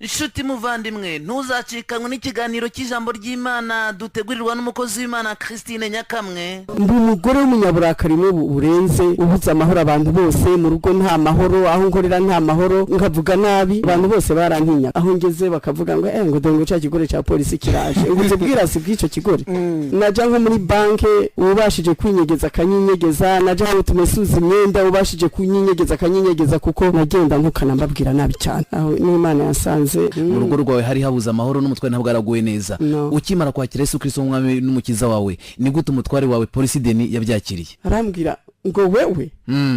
inshuti muvandimwe ntuzacikanwe n'ikiganiro cy'ijambo ry'Imana dutegurirwa n'umukozi w'Imana Christine Nyakamwe. Ndi umugore w'umunyaburakari burenze ubuze amahoro abantu bose mu rugo nta mahoro aho nkorera nta mahoro nkavuga nabi abantu bose barantinya aho ngeze bakavuga ngo dongo cya kigore cya polisi kiraje nguze bwirasi bw'ico kigore naja nko muri banke ubashije kwinyegeza kanyinyegeza naja aho tumesuza imyenda ubashije kunyinyegeza kanyinyegeza kuko nagenda nkukana mbabwira nabi cyane aho n'Imana yasanze mu rugo rwawe hari habuze amahoro n'umutwe ntabwo araguye neza. Ukimara kwakira Yesu Kristo umwami n'umukiza wawe ni gute umutware wawe polisi Deni yabyakiriye? Arambwira ngo wewe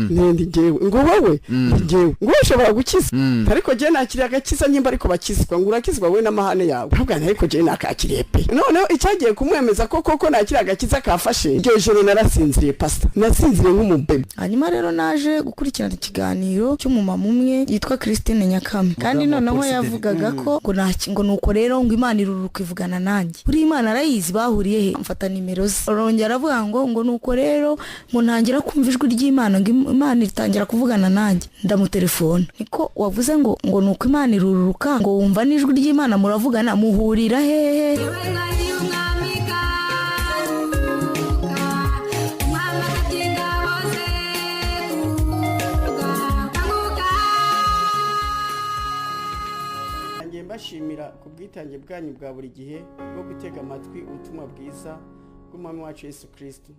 nende ngewe ngo wewe ngewe ngo ushobora gukiza ariko je nakiriye agakiza nyimba ariko bakizwa ngo urakizwa we n'amahane yawe ahubwo ariko je nakakiriye pe none icyagiye kumwemeza koko nakiriye agakiza kafashe iryo joro narasinziriye pastor nasinziriye nk'umubebe. Hanyuma rero naje gukurikirana ikiganiro cy'umumama umwe yitwa Christine Nyakamwe kandi noneho yavugaga ko ngo nuko rero ngo Imana iruruka ivugana nanjye kuri Imana arayizi bahuriye he mfata nimero ze arongera avuga ngo nuko rero ngo ntangira kumva ijwi ry'Imana ngo Imana itangira kuvugana nanjye ndamutelefona niko wavuze ngo nuko Imana iruruka ngo wumva n'ijwi ry'Imana muravugana muhurira hehe? Mbashimira ku bwitange bwanyu bwa buri gihe bwo gutega amatwi ubutumwa bwiza bw'umwami wacu Yesu Kristo.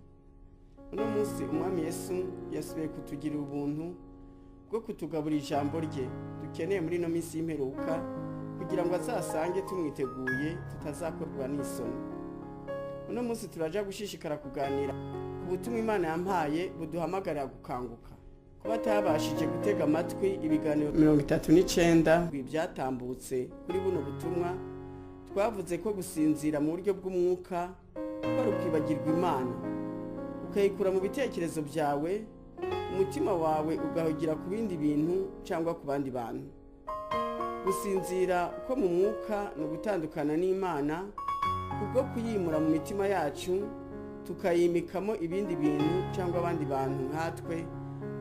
Uno munsi umwami Yesu yasubiye kutugirira ubuntu bwo kutugaburira ijambo rye dukeneye muri no minsi y'imperuka kugira ngo azasange tumwiteguye tutazakorwa n'isoni. Uno munsi turaja gushishikara kuganira ubutumwa Imana yampaye buduhamagarira gukanguka. Kuba tabashije gutega amatwi ibiganiro 39 byatambutse kuri buno butumwa twavuze ko gusinzira mu buryo bw'umwuka kwari ukwibagirwa Imana ukayikura mu bitekerezo byawe umutima wawe ugahugira ku bindi bintu cyangwa ku bandi bantu. Gusinzira ko mu mwuka no gutandukana n'Imana kubwo kuyimura mu mitima yacu tukayimikamo ibindi bintu cyangwa abandi bantu nkatwe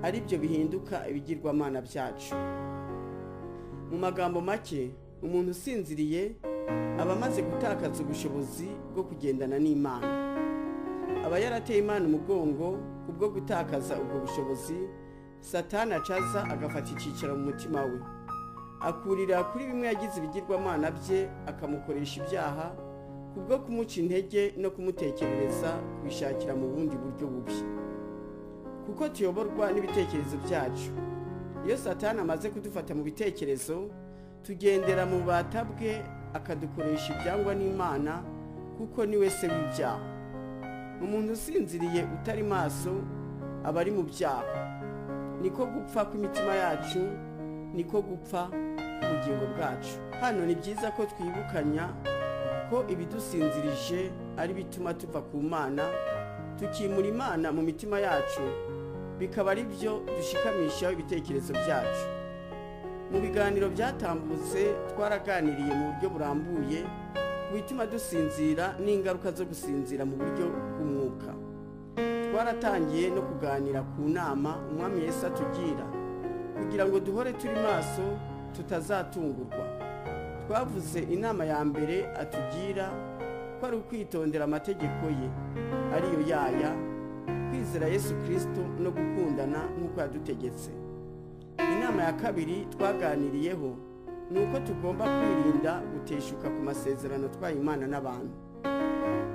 ari byo bihinduka ibigirwamana byacu. Mu magambo make umuntu usinziriye aba amaze gutakaza ubushobozi bwo kugendana n'Imana, aba yarateye Imana umugongo kubwo gutakaza ubwo bushobozi. Satani acaza agafata icyicaro mu mutima we akurira kuri bimwe yagize ibigirwamana bye akamukoresha ibyaha kubwo kumuca intege no kumutekerereza kwishakira mu bundi buryo bubi. Kuko tuyoborwa n'ibitekerezo byacu, iyo Satani amaze kudufata mu bitekerezo tugendera mu bubata bwe akadukoresha ibyangwa n'Imana kuko ni we se w'ibyaha. Umuntu usinziriye utari maso aba ari mu byaha. Niko gupfa kw'imitima yacu, niko gupfa ubugingo bwacu. Hano ni byiza ko twibukanya ko ibidusinzirije ari bituma tuva ku Mana tukimura Imana mu mitima yacu, bikaba ari byo dushikamisha ibitekerezo byacu. Mu biganiro byatambutse twaraganiriye mu buryo burambuye bituma dusinzira n'ingaruka zo gusinzira mu buryo bw'umwuka. Twaratangiye no kuganira ku nama umwami Yesu atugira kugira ngo duhore turi maso tutazatungurwa. Twavuze inama ya mbere atugira ko ari ukwitondera amategeko ye ariyo yaya kwizera Yesu Kristo no gukundana nk'uko yadutegetse. Inama ya kabiri twaganiriyeho nuko tugomba kwirinda guteshuka ku masezerano twayimana n'abantu.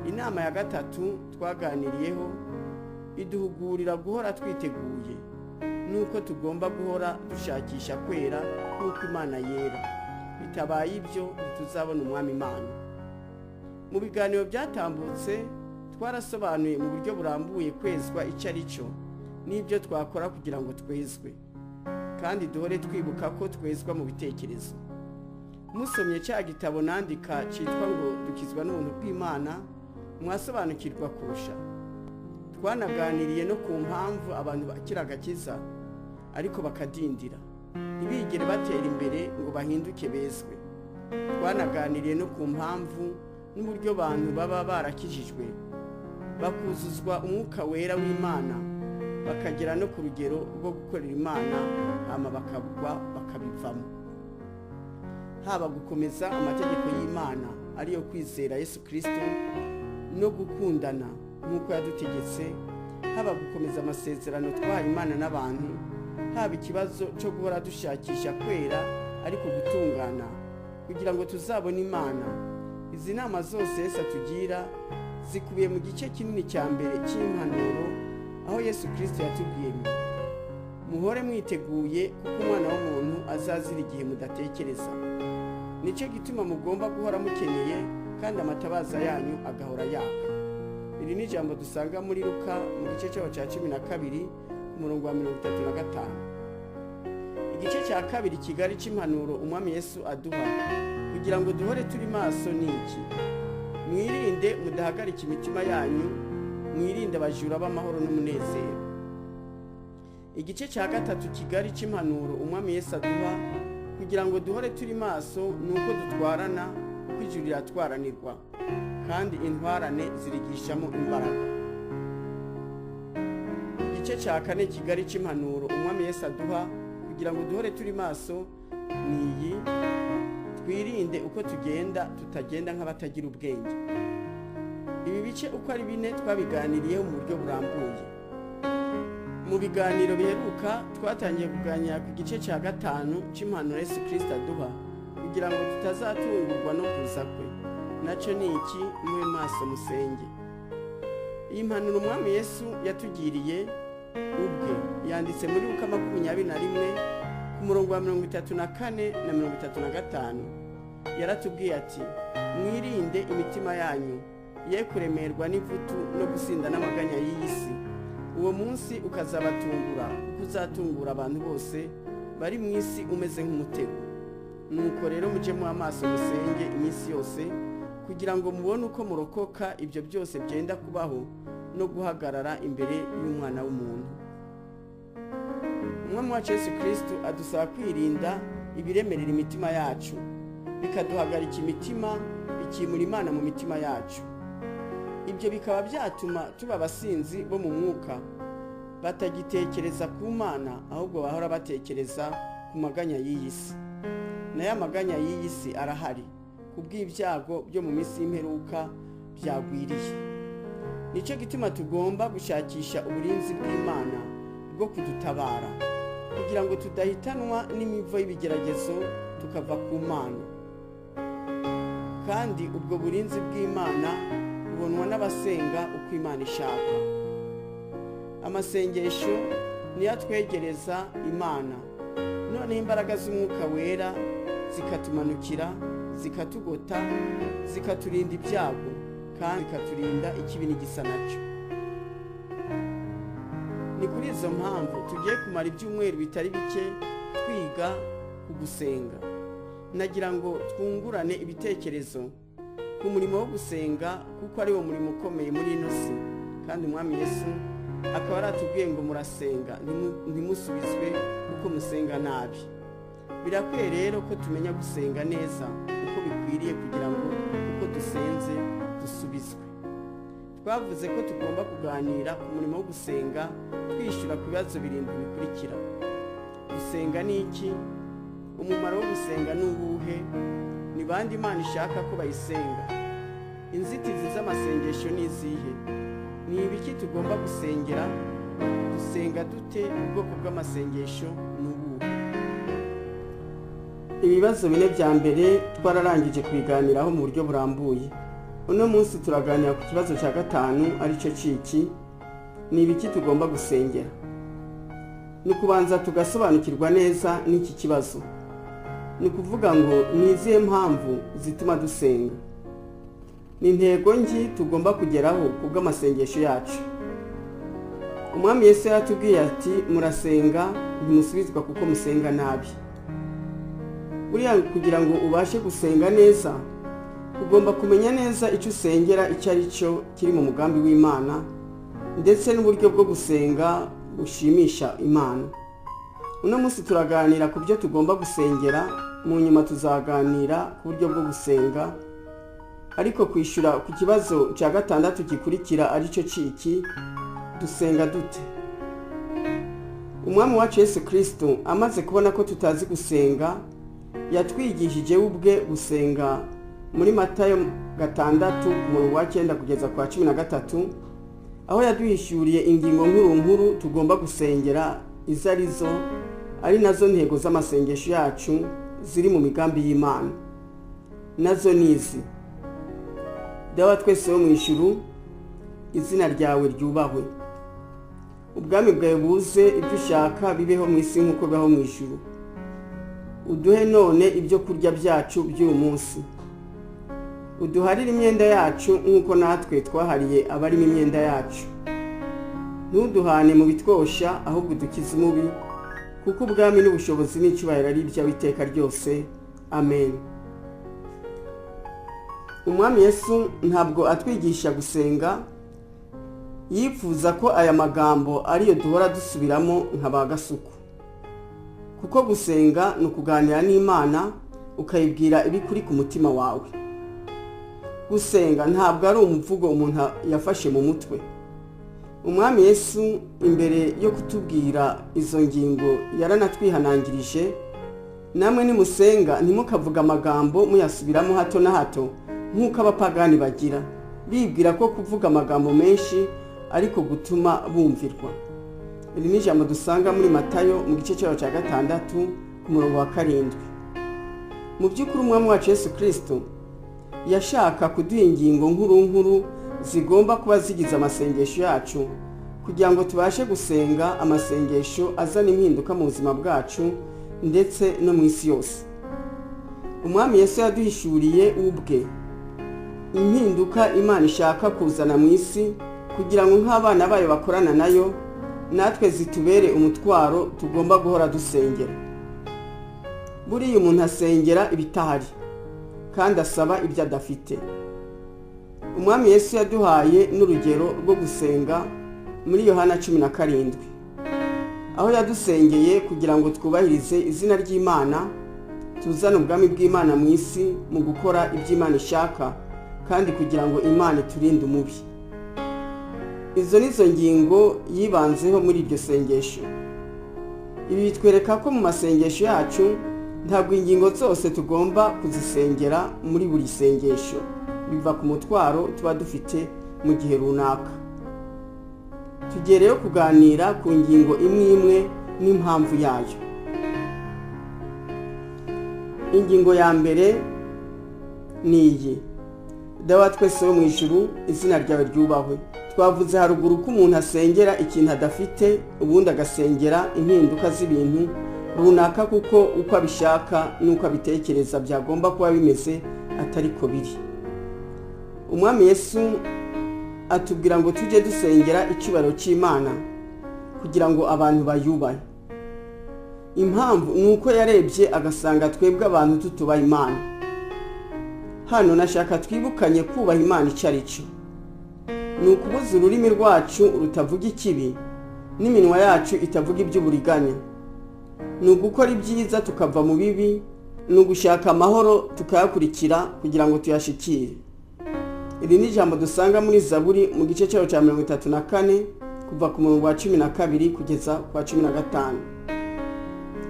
Inama ya gatatu twaganiriyeho iduhugurira guhora twiteguye nuko tugomba guhora dushakisha kwera nk'uko Imana yera, bitabaye ibyo ntituzabona umwami Imana. Mu biganiro byatambutse twarasobanuye mu buryo burambuye kwezwa icyo ari cyo n'ibyo twakora kugira ngo twezwe, kandi duhore twibuka ko twezwa mu bitekerezo. Musomye cya gitabo nandika cyitwa ngo dukizwa n'ubuntu bw'Imana mwasobanukirwa kurusha. Twanaganiriye no ku mpamvu abantu bakira agakiza ariko bakadindira ntibigere batera imbere ngo bahinduke bezwe. Twanaganiriye no ku mpamvu n'uburyo abantu baba barakijijwe bakuzuzwa umwuka wera w'Imana bakagera no ku rugero rwo gukorera Imana hama bakabwa bakabivamo. haba gukomeza amategeko y'Imana ariyo kwizera Yesu Kristo no gukundana nk'uko yadutegetse, haba gukomeza amasezerano twahaye Imana n'abantu, haba ikibazo cyo guhora dushakisha kwera ariko gutungana kugira ngo tuzabone Imana. Izi nama zose Yesu atugira zikubiye mu gice kinini cya mbere cy'impanuro, aho Yesu Kristo yatubwiye ngo muhore mwiteguye kuko umwana w'umuntu azazira igihe mudatekereza. Nicyo gituma mugomba guhora mukeneye kandi amatabaza yanyu agahora yaka. Iri ni ijambo dusanga muri Luka mu gice cya 12 umurongo wa 35. Igice cya kabiri kigari cy'impanuro umwami Yesu aduha kugira ngo duhore turi maso niki: mwirinde mudahagarika imitima yanyu, mwirinde abajura b'amahoro n'umunezero. Igice cya gatatu kigari cy'impanuro umwami Yesu aduha kugira ngo duhore turi maso nuko dutwarana kuko ijuru riratwaranirwa kandi intwarane zirigishamo imbaraga. Igice cya kane kigari cy'impanuro umwami Yesu aduha kugira ngo duhore turi maso niyi: twirinde uko tugenda tutagenda nk'abatagira ubwenge. Ibi bice uko ari 4 twabiganiriyeho mu buryo burambuye. Mu biganiro biheruka twatangiye kuganira ku gice cya 5 cy'impanuro Yesu Kristo aduha kugira ngo tutazatungurwa no kuza kwe. Nacyo ni iki? Mube maso musenge. Iyi mpanuro umwami Yesu yatugiriye ubwe yanditse muri Luka 21 ku murongo wa 34 na 35. Yaratubwiye ati mwirinde imitima yanyu ye kuremerwa n'ivutu no gusinda n'amaganya y'isi. Uwo munsi ukazabatungura kuko uzatungura abantu bose bari mu isi umeze nk'umutego. Nuko rero muje mu amaso musenge iminsi yose kugira ngo mubone uko murokoka ibyo byose byenda kubaho no guhagarara imbere y'umwana w'umuntu. Umwami wacu Yesu Kristo adusaba kwirinda ibiremerera imitima yacu, bikaduhagarika imitima, bikimura Imana mu mitima yacu. Ibyo bikaba byatuma tuba abasinzi bo mu mwuka, batagitekereza ku Mana ahubwo bahora batekereza ku maganya y'iyi si. Nayo amaganya y'iyi si arahari kubw'ibyago byo mu minsi y'imperuka byagwiriye. Nicyo gituma tugomba gushakisha uburinzi bw'Imana bwo kudutabara kugira ngo tudahitanwa n'imivo y'ibigeragezo tukava ku Mana. Kandi ubwo burinzi bw'Imana bubonwa n'abasenga uko Imana ishaka. Amasengesho niyo atwegereza Imana, none imbaraga z'umwuka wera zikatumanukira, zikatugota, zikaturinda ibyago kandi zikaturinda ikibi n'igisa nacyo. Ni kuri izo mpamvu tugiye kumara ibyumweru bitari bike twiga ku gusenga. Nagira ngo twungurane ibitekerezo ku murimo wo gusenga kuko ari wo murimo ukomeye muri ino si, kandi umwami Yesu akaba aratubwiye ngo murasenga ntimusubizwe kuko musenga nabi. Birakwiye rero ko tumenya gusenga neza uko bikwiriye kugira ngo uko dusenze dusubizwe. Twavuze ko tugomba kuganira ku murimo wo gusenga twishyura ku bibazo 7 bikurikira: gusenga ni iki? Umumaro wo gusenga ni uwuhe? Ni bande Imana ishaka ko bayisenga? Inzitizi z'amasengesho ni izihe? Ni ibiki tugomba gusengera? Dusenga dute? Ubwoko bw'amasengesho ni ubuhe? Ibibazo 4 bya mbere twararangije kubiganiraho mu buryo burambuye. Uno munsi turaganira ku kibazo cya 5 ari cyo ciki: ni ibiki tugomba gusengera? Ni kubanza tugasobanukirwa neza n'iki kibazo. Ni kuvuga ngo ni izihe mpamvu zituma dusenga? Ni intego nki tugomba kugeraho kubw'amasengesho yacu. Umwami Yesu yatubwiye ati murasenga ntimusubizwa kuko musenga nabi. Buriya kugira ngo ubashe gusenga neza ugomba kumenya neza icyo usengera icyo ari cyo kiri mu mugambi w'Imana, ndetse n'uburyo bwo gusenga bushimisha Imana. Uno munsi turaganira ku byo tugomba gusengera, mu nyuma tuzaganira ku buryo bwo gusenga. Ariko kwishyura ku kibazo cya 6 gikurikira ari cyo ciki: dusenga dute? Umwami wacu Yesu Kristo amaze kubona ko tutazi gusenga, yatwigishije ubwe gusenga muri Matayo 6:9 kugeza kwa 13, aho yaduhishuriye ingingo nkuru tugomba gusengera izo arizo, ari nazo ntego z'amasengesho yacu ziri mu migambi y'Imana. Nazo nizi: Dawe twese wo mu ijuru, izina ryawe ryubahwe, ubwami bwawe buze, ibyo ushaka bibeho mu isi nk'uko bibaho mu ijuru. Uduhe none ibyo kurya byacu by'uyu munsi. Uduharire imyenda yacu nk'uko natwe twahariye abarimo imyenda yacu. Ntuduhane mu bitwosha, ahubwo dukize umubi, kuko ubwami n'ubushobozi n'icyubahiro ari ibyawe iteka ryose. Amen. Umwami Yesu ntabwo atwigisha gusenga yifuza ko aya magambo ariyo duhora dusubiramo nk'abagasuku, kuko gusenga ni ukuganira n'Imana ukayibwira ibikuri ku mutima wawe. Gusenga ntabwo ari umuvugo umuntu yafashe mu mutwe. Umwami Yesu imbere yo kutubwira izo ngingo yaranatwihanangirije: namwe nimusenga ntimukavuga amagambo muyasubiramo hato na hato nk'uko abapagani bagira, bibwira ko kuvuga amagambo menshi ariko gutuma bumvirwa. Iri ni ijambo dusanga muri Matayo mu gice cyayo cya 6:7. Mu by'ukuri umwami wacu Yesu Kristo yashaka kuduha ingingo nkuru zigomba kuba zigize amasengesho yacu, kugira ngo tubashe gusenga amasengesho azana impinduka mu buzima bwacu ndetse no mu isi yose. Umwami Yesu yaduhishuriye ubwe impinduka Imana ishaka kuzana mu isi, kugira ngo nk'abana bayo bakorana nayo, natwe zitubere umutwaro tugomba guhora dusengera. Buriya umuntu asengera ibitahari kandi asaba ibyo adafite. Umwami Yesu yaduhaye n'urugero rwo gusenga muri Yohana 17, aho yadusengeye kugira ngo twubahirize izina ry'Imana, tuzane ubwami bw'Imana mu isi mu gukora ibyo Imana ishaka, kandi kugira ngo Imana iturinde umubi. Izo nizo ngingo yibanzeho muri iryo sengesho. Ibi bitwereka ko mu masengesho yacu ntabwo ingingo zose tugomba kuzisengera muri buri sengesho, biva ku mutwaro tuba dufite mu gihe runaka. Tugiye rero kuganira ku ngingo imwe n'impamvu yayo. Ingingo ya mbere ni iyi: Dawe twese wo mu ijuru, izina ryawe ryubahwe. Twavuze haruguru ko umuntu asengera ikintu adafite, ubundi agasengera impinduka z'ibintu runaka, kuko uko abishaka n'uko abitekereza byagomba kuba bimeze atari ko biri. Umwami Yesu atubwira ngo tujye dusengera icyubahiro cy'Imana kugira ngo abantu bayubahe. Impamvu ni uko yarebye agasanga twebwe abantu tutubaha Imana. Hano nashaka twibukanye kubaha Imana icyo ari cyo. Ni ukubuza ururimi rwacu rutavuga ikibi n'iminwa yacu itavuga iby'uburiganya. Ni ugukora ibyiza tukava mu bibi, ni ugushaka amahoro tukayakurikira kugira ngo tuyashikire. Iri ni ijambo dusanga muri Zaburi mu gice cyayo cya 34 kuva ku murongo wa 12 kugeza kwa 15.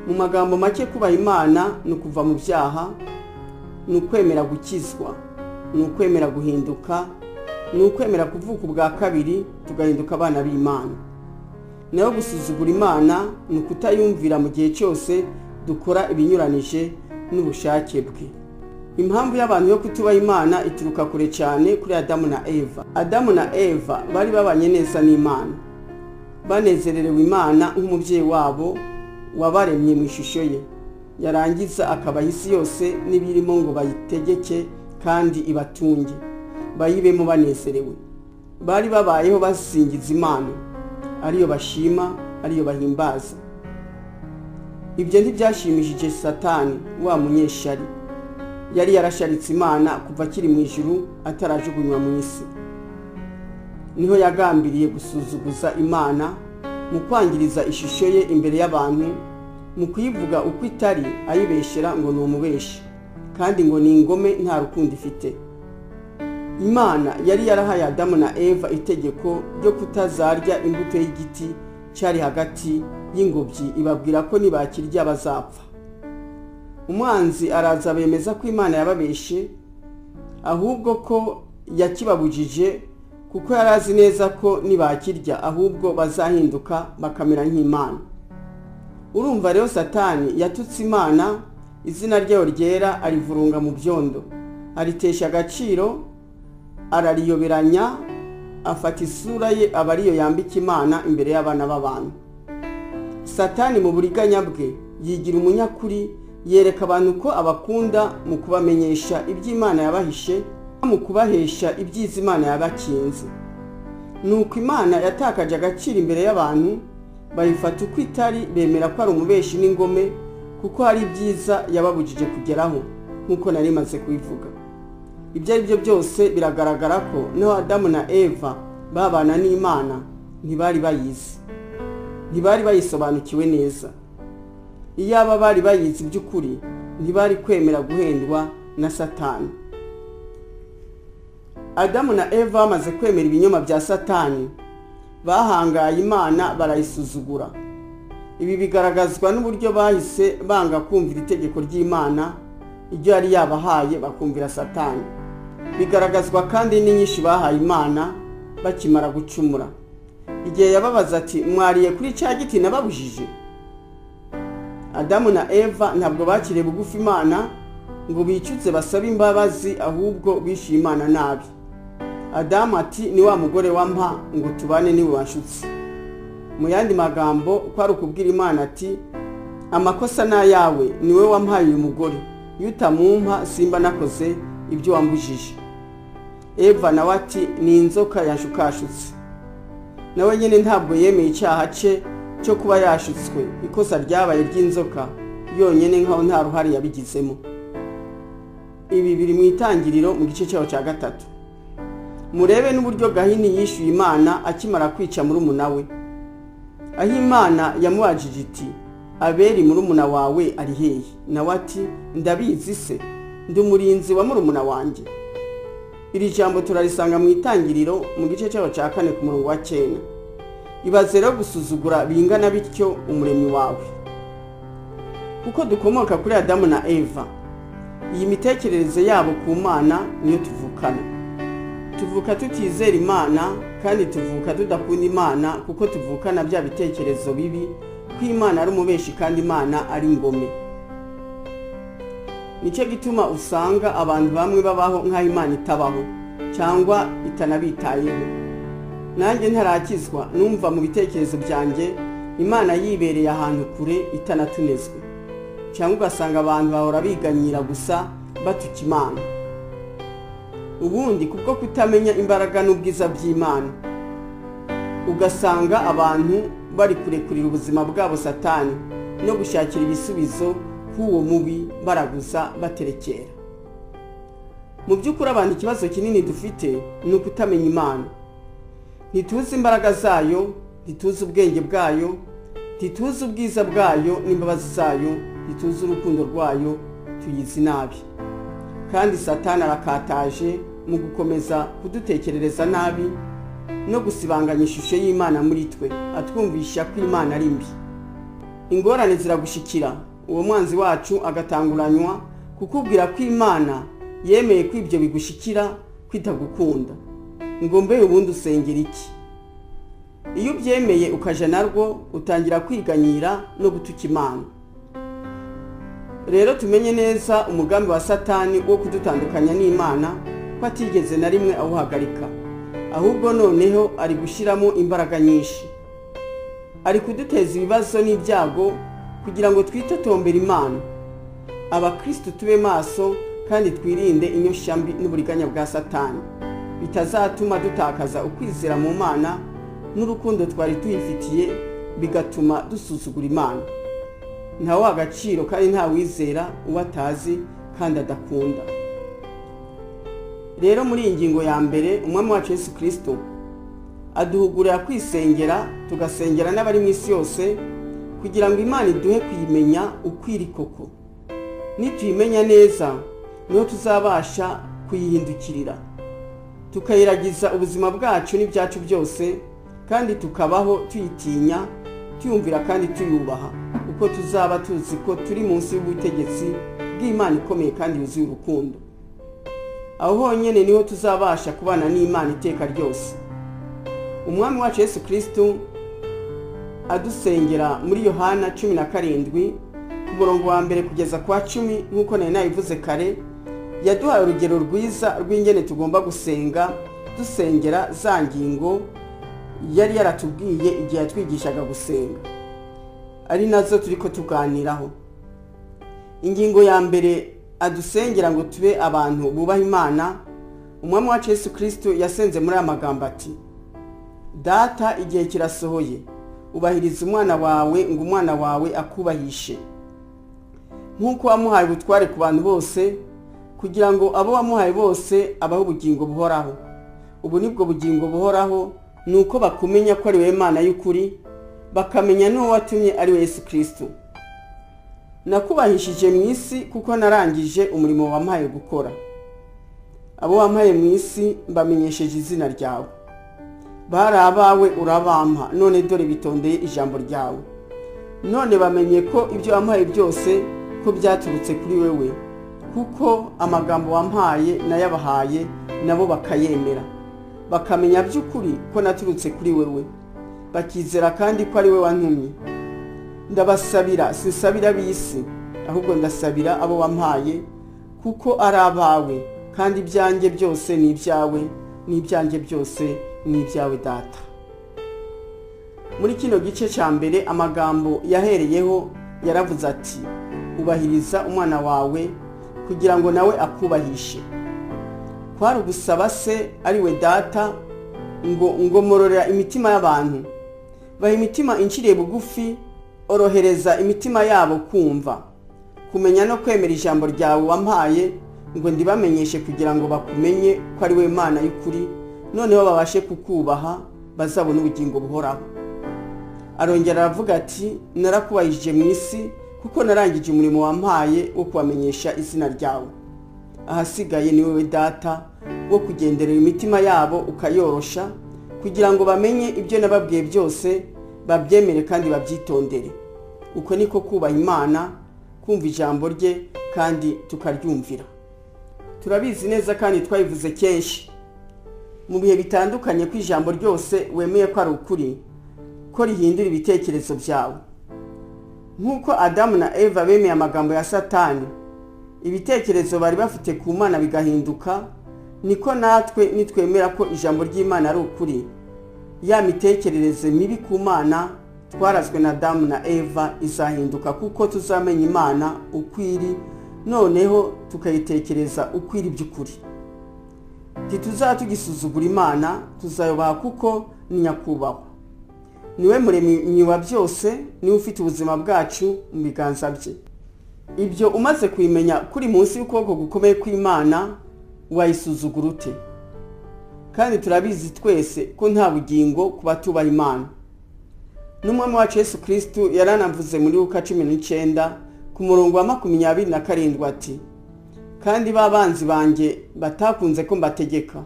Mu magambo make, kubaha Imana ni ukuva mu byaha, ni ukwemera gukizwa, ni ukwemera guhinduka, ni ukwemera kuvuka ubwa kabiri tugahinduka abana b'Imana. Naho gusuzugura Imana ni ukutayumvira mu gihe cyose dukora ibinyuranije n'ubushake bwe. Impamvu y'abantu yo kutubaha Imana ituruka kure cyane kuri Adamu na Eva. Adamu na Eva bari babanye neza n'Imana, banezererewe Imana nk'umubyeyi wabo wabaremye mu ishusho ye, yarangiza akabaha isi yose n'ibirimo ngo bayitegeke kandi ibatunge, bayibemo banezerewe. Bari babayeho basingiza Imana, ariyo bashima, ariyo bahimbaza. Ibyo ntibyashimishije Satani, wa munyeshari. Yari yarasharitse Imana kuva akiri mu ijuru atarajugunywa mu isi. Niho yagambiriye gusuzuguza Imana mu kwangiriza ishusho ye imbere y'abantu, mu kuyivuga uko itari, ayibeshera ngo ni umubeshi, kandi ngo ni ingome nta rukundo ifite. Imana yari yarahaye Adamu na Eva itegeko ryo kutazarya imbuto y'igiti cyari hagati y'ingobyi, ibabwira ko nibakirya bazapfa. umwanzi araza bemeza ko Imana yababeshe, ahubwo ko yakibabujije, kuko yari azi neza ko nibakirya ahubwo bazahinduka bakamera nk'Imana. Urumva rero Satani yatutse Imana, izina ryayo ryera arivurunga mu byondo, aritesha agaciro, arariyoberanya, afata isura ye aba ariyo yambika Imana imbere y'abana b'abantu. Satani mu buriganya bwe yigira umunyakuri, yereka abantu ko abakunda mu kubamenyesha iby'Imana yabahishe, mu kubahesha ibyiza Imana yabakinze. Nuko Imana yatakaje agaciro imbere y'abantu, bayifata uko itari, bemera ko ari umubeshi n'ingome, kuko hari ibyiza yababujije kugeraho, nk'uko nari maze kubivuga. Ibyo ari byo byose biragaragara ko naho Adamu na Eva babana n'Imana ntibari bayizi, ntibari bayisobanukiwe neza. Iyaba bari bayizi by'ukuri, ntibari kwemera guhendwa na Satani. Adamu na Eva bamaze kwemera ibinyoma bya Satani, bahangaye Imana barayisuzugura. Ibi bigaragazwa n'uburyo bahise banga kumvira itegeko ry'Imana, iryo yari yabahaye, bakumvira Satani. Bigaragazwa kandi n'inyinshi bahaye Imana bakimara gucumura. Igihe yababaza ati, mwariye kuri cya giti nababujije? Adamu na Eva ntabwo bakiriye bugufi Imana ngo bicuze basabe imbabazi, ahubwo bishyuye Imana nabi. Adamu ati, ni wa mugore wampa ngo tubane niwe wanshutse. Mu yandi magambo, ko ari ukubwira Imana ati, amakosa ni ayawe, niwe wampaye uyu mugore, iyo utamumpa simba nakoze ibyo wambujije. Eva nawe ati, ni inzoka yanshukashutse. Nawe nyine ntabwo yemeye icyaha cye cyo kuba yashutswe, ikosa ryabaye ry'inzoka yonyine, nkaho nta ruhare yabigizemo. Ibi biri mu Itangiriro mu gice cyaho cya 3. Murebe n'uburyo Gahini yishyuye Imana akimara kwica murumuna we, aho Imana yamubajije iti, Abeli murumuna wawe ari hehe? Nawe ati, ndabizi se, ndi umurinzi wa murumuna wanjye. Iri jambo turarisanga mu Itangiriro mu gice cyaho cya 4 ku murongo wa 9. Ibaze rero gusuzugura bingana bityo umuremyi wawe. Kuko dukomoka kuri Adamu na Eva, iyi mitekerereze yabo ku Mana niyo tuvukana. Tuvuka tutizera Imana, kandi tuvuka tudakunda Imana, kuko tuvukana bya bitekerezo bibi ko Imana ari umubeshi kandi Imana ari ingome. Nicyo gituma usanga abantu bamwe babaho nk'aho Imana itabaho cyangwa itanabitayeho. Nanjye ntarakizwa, numva mu bitekerezo byanjye Imana yibereye ahantu kure itanatunezwe, cyangwa ugasanga abantu bahora biganyira gusa batuka Imana. Ubundi kubwo kutamenya imbaraga n'ubwiza by'Imana, ugasanga abantu bari kurekurira ubuzima bwabo Satani no gushakira ibisubizo k'uwo mubi, baraguza baterekera. Mu by'ukuri abantu ikibazo kinini dufite ni ukutamenya Imana. Ntituzi imbaraga zayo, ntituzi ubwenge bwayo, ntituzi ubwiza bwayo n'imbabazi zayo, ntituzi urukundo rwayo, tuyizi nabi. Kandi Satani arakataje mu gukomeza kudutekerereza nabi no gusibanganya ishusho y'Imana muri twe, atwumvisha ko Imana ari mbi. Ingorane ziragushikira, uwo mwanzi wacu agatanguranywa kukubwira ko Imana yemeye ko ibyo bigushikira, kwitagukunda. Ngo mbe ubundi usengera iki? Iyo ubyemeye ukaja narwo, utangira kwiganyira no gutuka Imana. Rero tumenye neza umugambi wa Satani wo kudutandukanya n'Imana, ko atigeze na rimwe awuhagarika, ahubwo noneho ari gushyiramo imbaraga nyinshi. Ari kuduteza ibibazo n'ibyago kugira ngo twitotombere Imana. Abakristo tube maso kandi twirinde inyoshambi n'uburiganya bwa Satani, bitazatuma dutakaza ukwizera mu Mana n'urukundo twari tuyifitiye, bigatuma dusuzugura Imana. Ntawe agaciro kandi nta wizera uwatazi kandi adakunda. Rero muri iyi ngingo ya mbere, umwami wacu Yesu Kristo aduhugurira kwisengera, tugasengera n'abari mu isi yose, kugira ngo Imana iduhe kuyimenya ukwiri koko. Nituyimenya neza, niho tuzabasha kuyihindukirira, tukayiragiza ubuzima bwacu n'ibyacu byose, kandi tukabaho tuyitinya, tuyumvira kandi tuyubaha, kuko tuzaba tuzi ko turi munsi y'ubutegetsi kubw'Imana ikomeye kandi yuzuye urukundo. Aho honyine niho tuzabasha kubana n'Imana iteka ryose. Umwami wacu Yesu Kristo adusengera muri Yohana 17 ku murongo wa mbere kugeza kwa 10, nk'uko nari nabivuze kare, yaduhaye urugero rwiza rw'ingene tugomba gusenga, dusengera za ngingo yari yaratubwiye igihe yatwigishaga gusenga, ari nazo turiko tuganiraho. Ingingo ya mbere adusengera ngo tube abantu bubaha Imana. Umwami wacu Yesu Kristo yasenze muri aya magambo ati: Data, igihe kirasohoye, ubahiriza umwana wawe ngo umwana wawe akubahishe, nk'uko wamuhaye ubutware ku bantu bose, kugira ngo abo wamuhaye bose abaho ubugingo buhoraho. Ubu nibwo bugingo buhoraho, nuko bakumenya ko ari we Mana y'ukuri, bakamenya n'uwo watumye ari we Yesu Kristo. Nakubahishije mu isi kuko narangije umurimo wampaye gukora. Abo wampaye mu isi mbamenyesheje izina ryawe. Bari abawe urabampa, none dore bitondeye ijambo ryawe. None bamenye ko ibyo wampaye byose ko byaturutse kuri wewe, kuko amagambo wampaye nayabahaye, nabo bakayemera. Bakamenya by'ukuri ko naturutse kuri wewe, bakizera kandi ko ari we wantumye. Ndabasabira, sinsabira b'isi, ahubwo ndasabira abo wampaye, kuko ari abawe, kandi ibyanjye byose ni ibyawe, n'ibyanjye byose ni ibyawe Data. Muri kino gice cya mbere amagambo yahereyeho yaravuze ati: ubahiriza umwana wawe kugira ngo nawe akubahishe. Kwari ugusaba se ari we Data ngo mororera imitima y'abantu, baha imitima inciriye bugufi, orohereza imitima yabo kumva, kumenya no kwemera ijambo ryawe wampaye, ngo ndibamenyeshe kugira ngo bakumenye ko ari we Mana y'ukuri, noneho babashe kukubaha, bazabona ubugingo buhoraho. Arongera aravuga ati: narakubahishije mu isi kuko narangije umurimo wampaye wo kubamenyesha izina ryawe. Ahasigaye ni wewe Data wo kugenderera imitima yabo ukayorosha, kugira ngo bamenye ibyo nababwiye byose, babyemere kandi babyitondere. Uko niko kubaha Imana, kumva ijambo rye kandi tukaryumvira. Turabizi neza kandi twabivuze kenshi mu bihe bitandukanye ko ijambo ryose wemeye ko ari ukuri, ko rihindura ibitekerezo byawe. Nk'uko Adamu na Eva bemeye amagambo ya Satani, ibitekerezo bari bafite ku Mana bigahinduka, niko natwe nitwemera ko ijambo ry'Imana ari ukuri, ya mitekerereze mibi ku Mana twarazwe na Adamu na Eva izahinduka, kuko tuzamenya Imana ukwiri, noneho tukayitekereza ukwiri by'ukuri. Ntituzatugisuzugura Imana, tuzayobaha kuko ni nyakubahwa. Niwe muremyi wa byose, niwe ufite ubuzima bwacu mu biganza bye. Ibyo umaze kubimenya kuri munsi y'ukuboko gukomeye kw'Imana, wayisuzugura ute? Kandi turabizi twese ko nta bugingo ku batubaha Imana. N'umwami wacu Yesu Kristo yaranavuze muri Luka 19 ku murongo wa 27 ati: kandi babanzi banjye batakunze ko mbategeka,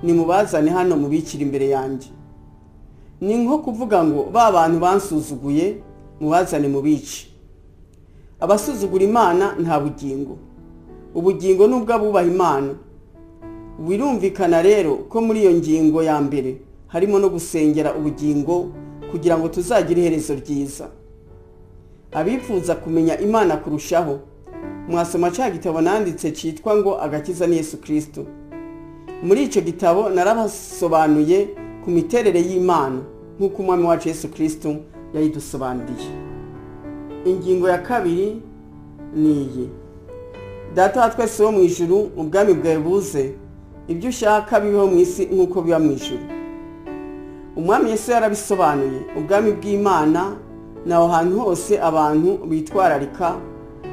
nimubazane hano mubikira imbere yanjye. Ni nko kuvuga ngo ba bantu bansuzuguye mubazane mubici. Abasuzugura Imana nta bugingo. Ubugingo nubwo abubaha Imana. Birumvikana rero ko muri iyo ngingo ya mbere harimo no gusengera ubugingo kugira ngo tuzagire iherezo ryiza. Abifuza kumenya Imana kurushaho, mwasoma cya gitabo nanditse cyitwa ngo Agakiza ni Yesu Kristo. Muri icyo gitabo narabasobanuye ku miterere y'Imana nk'uko umwami wacu Yesu Kristo yayidusobanuriye. Ingingo ya kabiri ni iyi: Data wa twese wo mu ijuru, ubwami bwawe buze, ibyo ushaka bibeho mu isi nk'uko biba mu ijuru. Umwami Yesu yarabisobanuye. Ubwami bw'Imana ni aho hantu hose abantu bitwararika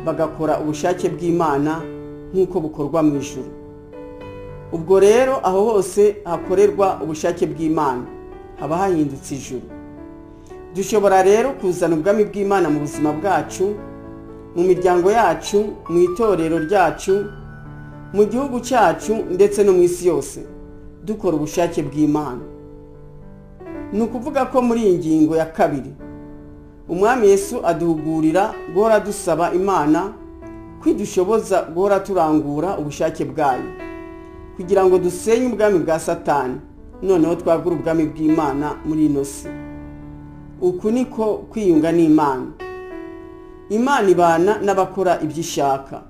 bagakora ubushake bw'Imana nk'uko bukorwa mu ijuru. Ubwo rero aho hose hakorerwa ubushake bw'Imana haba hahindutse ijuru. Dushobora rero kuzana ubwami bw'Imana mu buzima bwacu, mu miryango yacu, mu itorero ryacu, mu gihugu cyacu ndetse no mu isi yose, dukora ubushake bw'Imana. Ni ukuvuga ko muri iyi ngingo ya kabiri umwami Yesu aduhugurira guhora dusaba Imana kwidushoboza guhora turangura ubushake bwayo kugira ngo dusenye ubwami bwa Satani noneho twagura ubwami bw'Imana muri ino si. Uku niko kwiyunga n'Imana. Imana ibana n'abakora ibyishaka,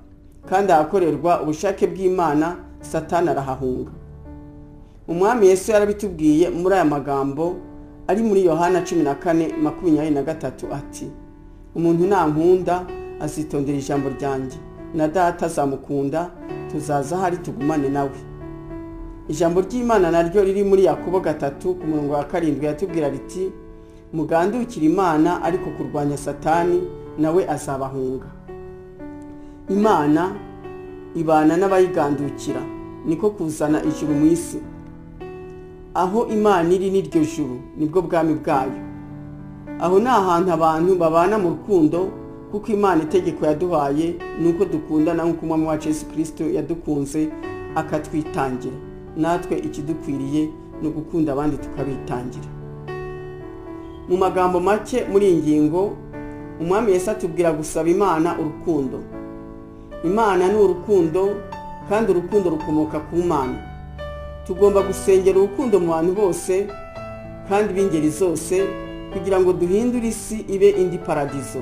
kandi ahakorerwa ubushake bw'Imana Satani arahahunga. Umwami Yesu yarabitubwiye muri aya magambo ari muri Yohana 14:23 ati, umuntu nankunda azitondera ijambo ryanjye, na Data azamukunda, tuzaza hari tugumane nawe. Ijambo ry'Imana naryo riri muri Yakobo 3:7 yatubwira riti, mugandukira Imana ariko kurwanya Satani nawe azabahunga. Imana ibana n'abayigandukira, niko kuzana ijuru mu isi. Aho Imana iri n'iryo juru nibwo bwami bwayo. Aho ni ahantu abantu babana mu rukundo, kuko Imana itegeko yaduhaye nuko dukundana nk'uko Umwami wacu Yesu Kristo yadukunze akatwitangira. Natwe ikidukwiriye no gukunda abandi tukabitangira. Mu magambo make muri iyi ngingo, Umwami Yesu atubwira gusaba Imana urukundo. Imana ni urukundo, kandi urukundo rukomoka ku Mana. Tugomba gusengera urukundo mu bantu bose kandi b'ingeri zose, kugira ngo duhindure isi ibe indi paradizo,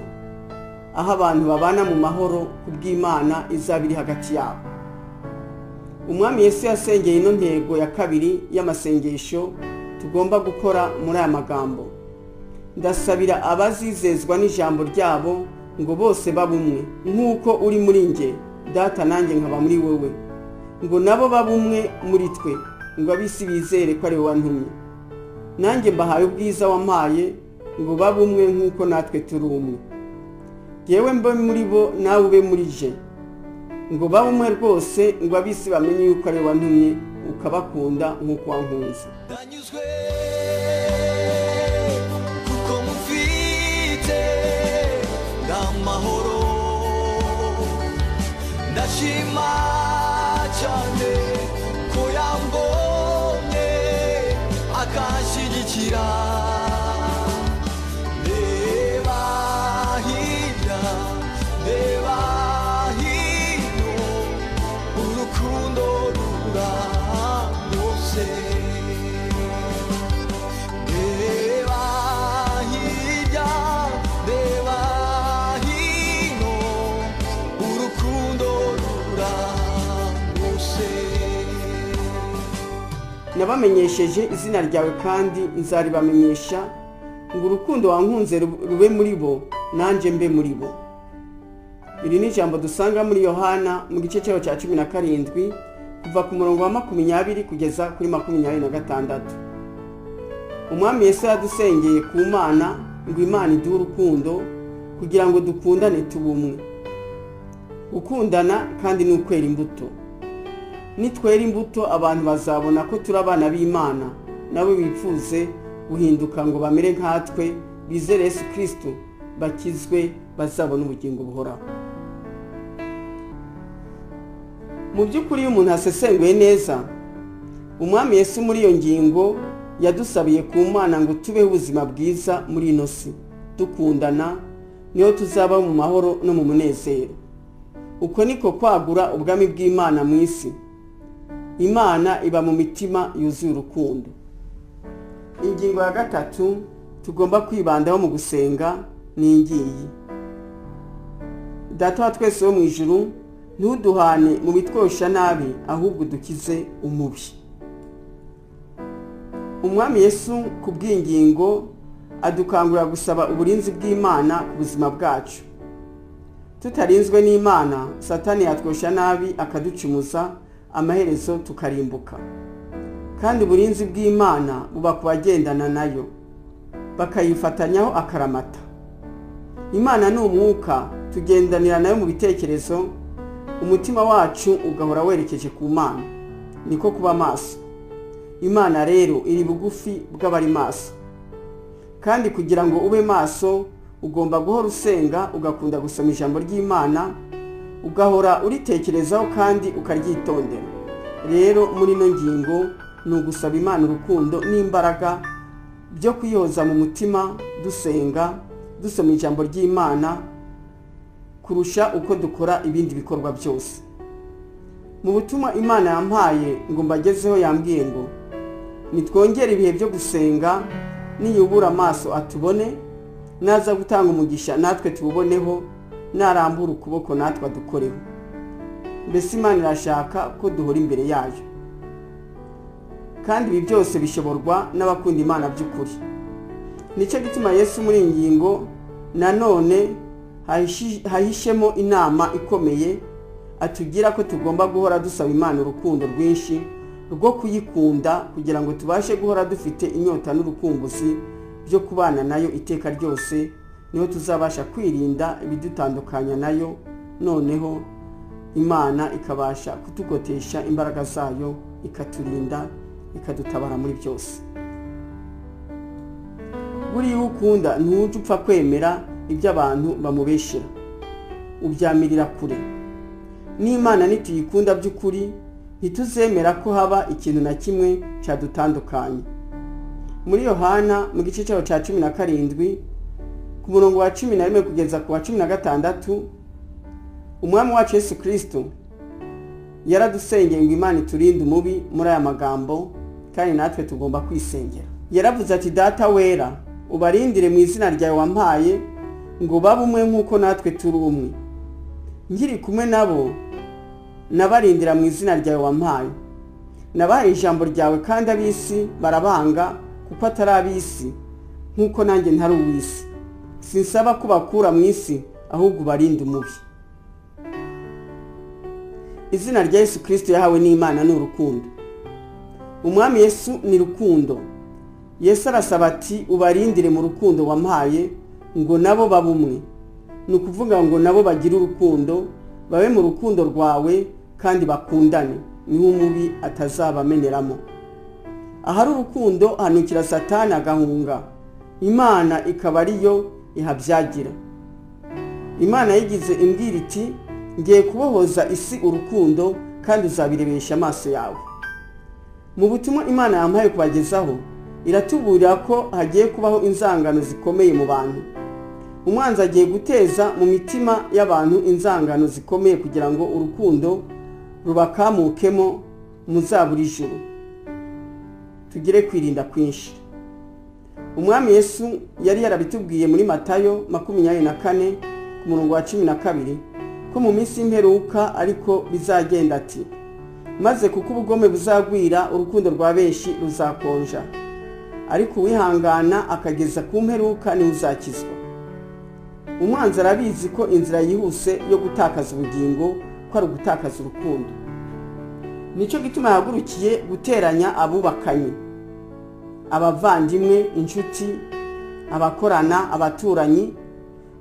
aho abantu babana mu mahoro kubw'Imana izaba iri hagati yabo. Umwami Yesu yasengeye ino ntego ya kabiri y'amasengesho tugomba gukora muri aya magambo. Ndasabira abazizezwa n'ijambo ryabo ngo bose babumwe, nk'uko uri muri nge Data nanjye nkaba muri wowe, ngo nabo babumwe muri twe, ngo abisi bizere ko ari wowe wantumye. Nanjye mbahaye ubwiza wampaye, ngo babumwe nk'uko natwe turi umwe. Yewe mbe muri bo nawe ube muri je, ngo babumwe rwose, ngo abisi bamenye yuko ari wowe wantumye, ukabakunda nk'uko wankunze. Ndanyuzwe kuko mufite amahoro, ndashima cyane ko yambonye akanshyigikira. Reba hirya, reba hino, urukundo rurandose. Reba hirya, reba hino, urukundo rurandose. Nabamenyesheje izina ryawe kandi nzaribamenyesha, ngo urukundo wankunze rube muri bo nanjye mbe muri bo. Iri ni ijambo dusanga muri Yohana mu gice cyaho cya 17 kuva ku murongo wa 20 kugeza kuri 26. Umwami Yesu yadusengeye ku Mana ngo Imana iduhe urukundo kugira ngo dukundane tubumwe. Gukundana kandi ni ukwera imbuto. Nitwera imbuto abantu bazabona ko turi abana b'Imana, nabo bipfuze guhinduka ngo bamere nkatwe, bizere Yesu Kristo, bakizwe, bazabona ubugingo buhoraho. Mu by'ukuri iyo umuntu asesenguye neza, Umwami Yesu muri iyo ngingo yadusabiye ku Mana ngo tubeho ubuzima bwiza muri ino si, dukundana, niho tuzaba mu mahoro no mu munezero. Uko niko kwagura ubwami bw'Imana mu isi. Imana iba mu mitima yuzuye urukundo. Ingingo ya gatatu tugomba kwibandaho mu gusenga ni ingiyi. Data wa twese wo mu ijuru, ntuduhane mu bitwosha nabi, ahubwo dukize umubi. Umwami Yesu ku bw'ingingo adukangurira gusaba uburinzi bw'Imana ku buzima bwacu. Tutarinzwe n'Imana, Satani yatwosha nabi akaducumuza, amaherezo tukarimbuka. Kandi uburinzi bw'Imana buba ku bagendana nayo, bakayifatanyaho akaramata. Imana ni umwuka, tugendanira nayo mu bitekerezo, umutima wacu ugahora werekeje ku Mana, niko kuba maso. Imana rero iri bugufi bw'abari maso. Kandi kugira ngo ube maso, ugomba guhora usenga, ugakunda gusoma ijambo ry'Imana, ugahora uritekerezaho kandi ukaryitondera. Rero muri ino ngingo ni ugusaba Imana urukundo n'imbaraga byo kwiyoza mu mutima, dusenga, dusoma ijambo ry'Imana, kurusha uko dukora ibindi bikorwa byose. Mu butumwa Imana yampaye ngo mbagezeho yambwiye ngo nitwongere ibihe byo gusenga, niyubura amaso atubone, naza gutanga umugisha natwe tuwuboneho, narambura ukuboko natwe adukoreho. Mbese Imana irashaka ko duhora imbere yayo, kandi ibi byose bishoborwa n'abakunda Imana by'ukuri. Nicyo gituma Yesu muri iyi ngingo nanone hahishemo inama ikomeye atubwira ko tugomba guhora dusaba Imana urukundo rwinshi rwo kuyikunda, kugira ngo tubashe guhora dufite inyota n'urukumbuzi byo kubana nayo iteka ryose. Niho tuzabasha kwirinda ibidutandukanya nayo, noneho Imana ikabasha kutugotesha imbaraga zayo, ikaturinda, ikadutabara muri byose. Buriya ukunda ntujya upfa kwemera ibyo abantu bamubeshera, ubyamirira kure. N'Imana nituyikunda by'ukuri ntituzemera ko haba ikintu na kimwe cyadutandukanye. Muri Yohana mu gice cyaho cya 17 ku murongo wa 11 kugeza ku wa 16, umwami wacu Yesu Kristo yaradusengeye ngo Imana iturinde umubi muri aya magambo, kandi natwe tugomba kwisengera. Yaravuze ati, Data wera, ubarindire mu izina ryawe wampaye, ngo babe umwe nk'uko natwe turi umwe. Ngiri kumwe nabo nabarindira mu izina ryawe wampaye. Nabahaye ijambo ryawe, kandi ab'isi barabanga kuko atari ab'isi nk'uko nanjye ntari uw'isi. Sinsaba ko bakura mu isi, ahubwo ubarinde umubi. Izina rya Yesu Kristo yahawe n'Imana ni urukundo. Umwami Yesu ni rukundo. Yesu arasaba ati, ubarindire mu rukundo wampaye, ngo nabo babe umwe. Ni ukuvuga ngo nabo bagire urukundo, babe mu rukundo rwawe kandi bakundane, niho umubi atazabameneramo. Ahari urukundo hanukira Satani agahunga, Imana ikaba ariyo ihabyagira. Imana yigize imbwira iti, ngiye kubohoza isi urukundo, kandi uzabirebesha amaso yawe. Mu butumwa Imana yampaye kubagezaho, iratuburira ko hagiye kubaho inzangano zikomeye mu bantu. Umwanzi agiye guteza mu mitima y'abantu inzangano zikomeye kugira ngo urukundo rubakamukemo muzabura ijuru. Tugire kwirinda kwinshi. Umwami Yesu yari yarabitubwiye muri Matayo 24 ku murongo wa 12 ko mu minsi y'imperuka ariko bizagenda ati, maze kuko ubugome buzagwira, urukundo rwa benshi ruzakonja, ariko uwihangana akageza ku mperuka niwe uzakizwa. Umwanzi arabizi ko inzira yihuse yo gutakaza ubugingo ko ari ugutakaza urukundo. Nicyo gituma yahagurukiye guteranya abubakanye, abavandimwe, inshuti, abakorana, abaturanyi,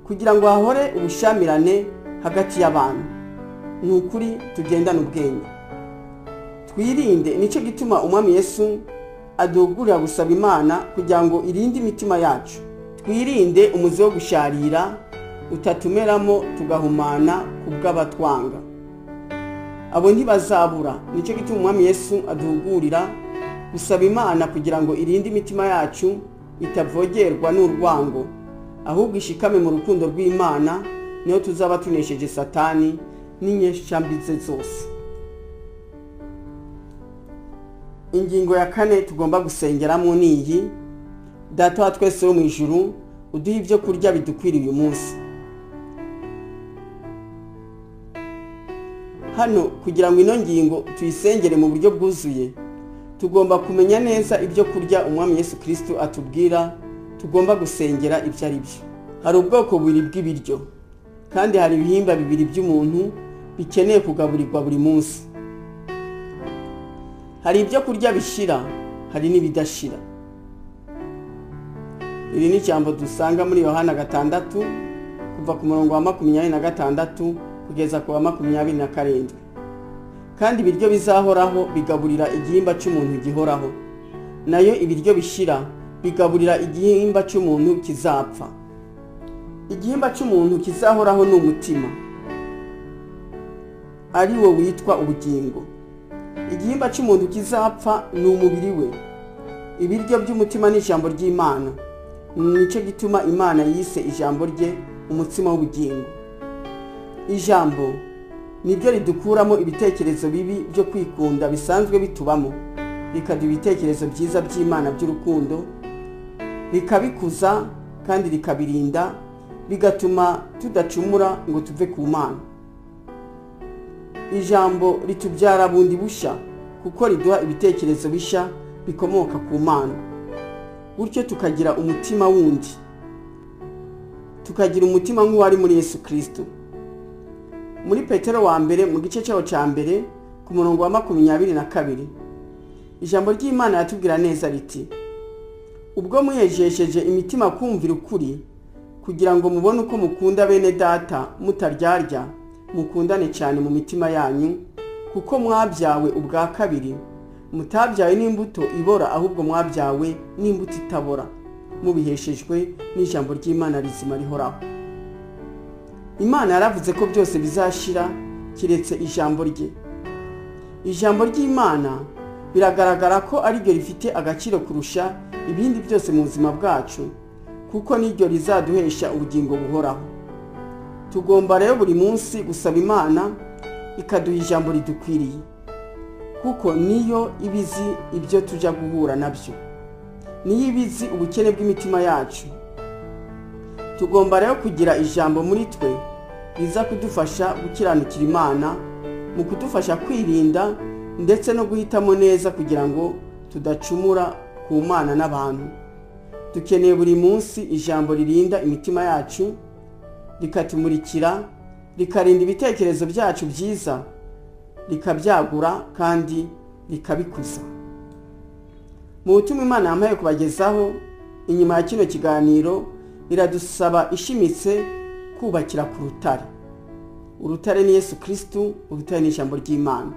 kugira ngo hahore ubushamirane hagati y'abantu. Ni ukuri tugendane ubwenge, twirinde. Nicyo gituma umwami Yesu aduhugurira gusaba Imana kugira ngo irinde imitima yacu. Twirinde umuzi wo gusharira utatumeramo tugahumana kubw'abatwanga. Abo ntibazabura. Nicyo gituma umwami Yesu aduhugurira gusaba Imana kugira ngo irinde imitima yacu itavogerwa n'urwango, ahubwo ishikame mu rukundo rw'Imana, niho tuzaba tunesheje Satani n'inyeshambi ze zose. Ingingo ya 4 tugomba gusengeramo ni iyi: Data wa twese wo mu ijuru, uduhe ibyo kurya bidukwiriye uyu munsi. Hano kugira ngo ino ngingo tuyisengere mu buryo bwuzuye, tugomba kumenya neza ibyo kurya umwami Yesu Kristo atubwira tugomba gusengera ibyo ari byo. Hari ubwoko bubiri bw'ibiryo, kandi hari ibihimba bibiri by'umuntu bikeneye kugaburirwa buri munsi. Hari ibyo kurya bishira, hari n'ibidashira. Iri ni ijambo dusanga muri Yohana 6 kuva ku murongo wa 26 kugeza ku wa 27. Kandi ibiryo bizahoraho bigaburira igihimba cy'umuntu gihoraho, nayo ibiryo bishira bigaburira igihimba cy'umuntu kizapfa. Igihimba cy'umuntu kizahoraho ni umutima, ari wo witwa ubugingo. Igihimba cy'umuntu kizapfa ni umubiri we. Ibiryo by'umutima ni ijambo ry'Imana. Nicyo gituma Imana yise ijambo rye umutsima w'ubugingo. ijambo nibyo ridukuramo ibitekerezo bibi byo kwikunda bisanzwe bitubamo, rikaduha ibitekerezo byiza by'Imana by'urukundo, rikabikuza kandi rikabirinda, bigatuma tudacumura ngo tuve ku Mana. Ijambo ritubyara bundi busha kuko riduha ibitekerezo bisha bikomoka ku Mana, gutyo tukagira umutima wundi, tukagira umutima nk'uwari muri Yesu Kristo. Muri Petero wa mbere mu gice cyaho cya mbere ku murongo wa 22, ijambo ry'Imana yatubwira neza riti, ubwo muyejesheje imitima kumvira ukuri, kugira ngo mubone uko mukunda bene data mutaryarya, mukundane cyane mu mitima yanyu, kuko mwabyawe ubwa kabiri, mutabyawe n'imbuto ibora, ahubwo mwabyawe n'imbuto itabora, mubiheshejwe n'ijambo ry'Imana rizima rihoraho. Imana yaravuze ko byose bizashira kiretse ijambo rye. Ijambo ry'Imana biragaragara ko ari ryo rifite agaciro kurusha ibindi byose mu buzima bwacu, kuko niryo rizaduhesha ubugingo buhoraho. Tugomba rero buri munsi gusaba Imana ikaduha ijambo ridukwiriye, kuko niyo ibizi ibyo tujya guhura nabyo, niyo ibizi ubukene bw'imitima yacu. Tugomba rero kugira ijambo muri twe riza kudufasha gukiranukira Imana, mu kudufasha kwirinda ndetse no guhitamo neza kugira ngo tudacumura ku Mana n'abantu. Dukeneye buri munsi ijambo ririnda imitima yacu, rikatumurikira, rikarinda ibitekerezo byacu byiza, rikabyagura kandi rikabikuza. Mu butumwa Imana yampaye kubagezaho inyuma ya kino kiganiro, iradusaba ishimitse kubakira ku rutare. Urutare ni Yesu Kristo, urutare ni ijambo ry'Imana.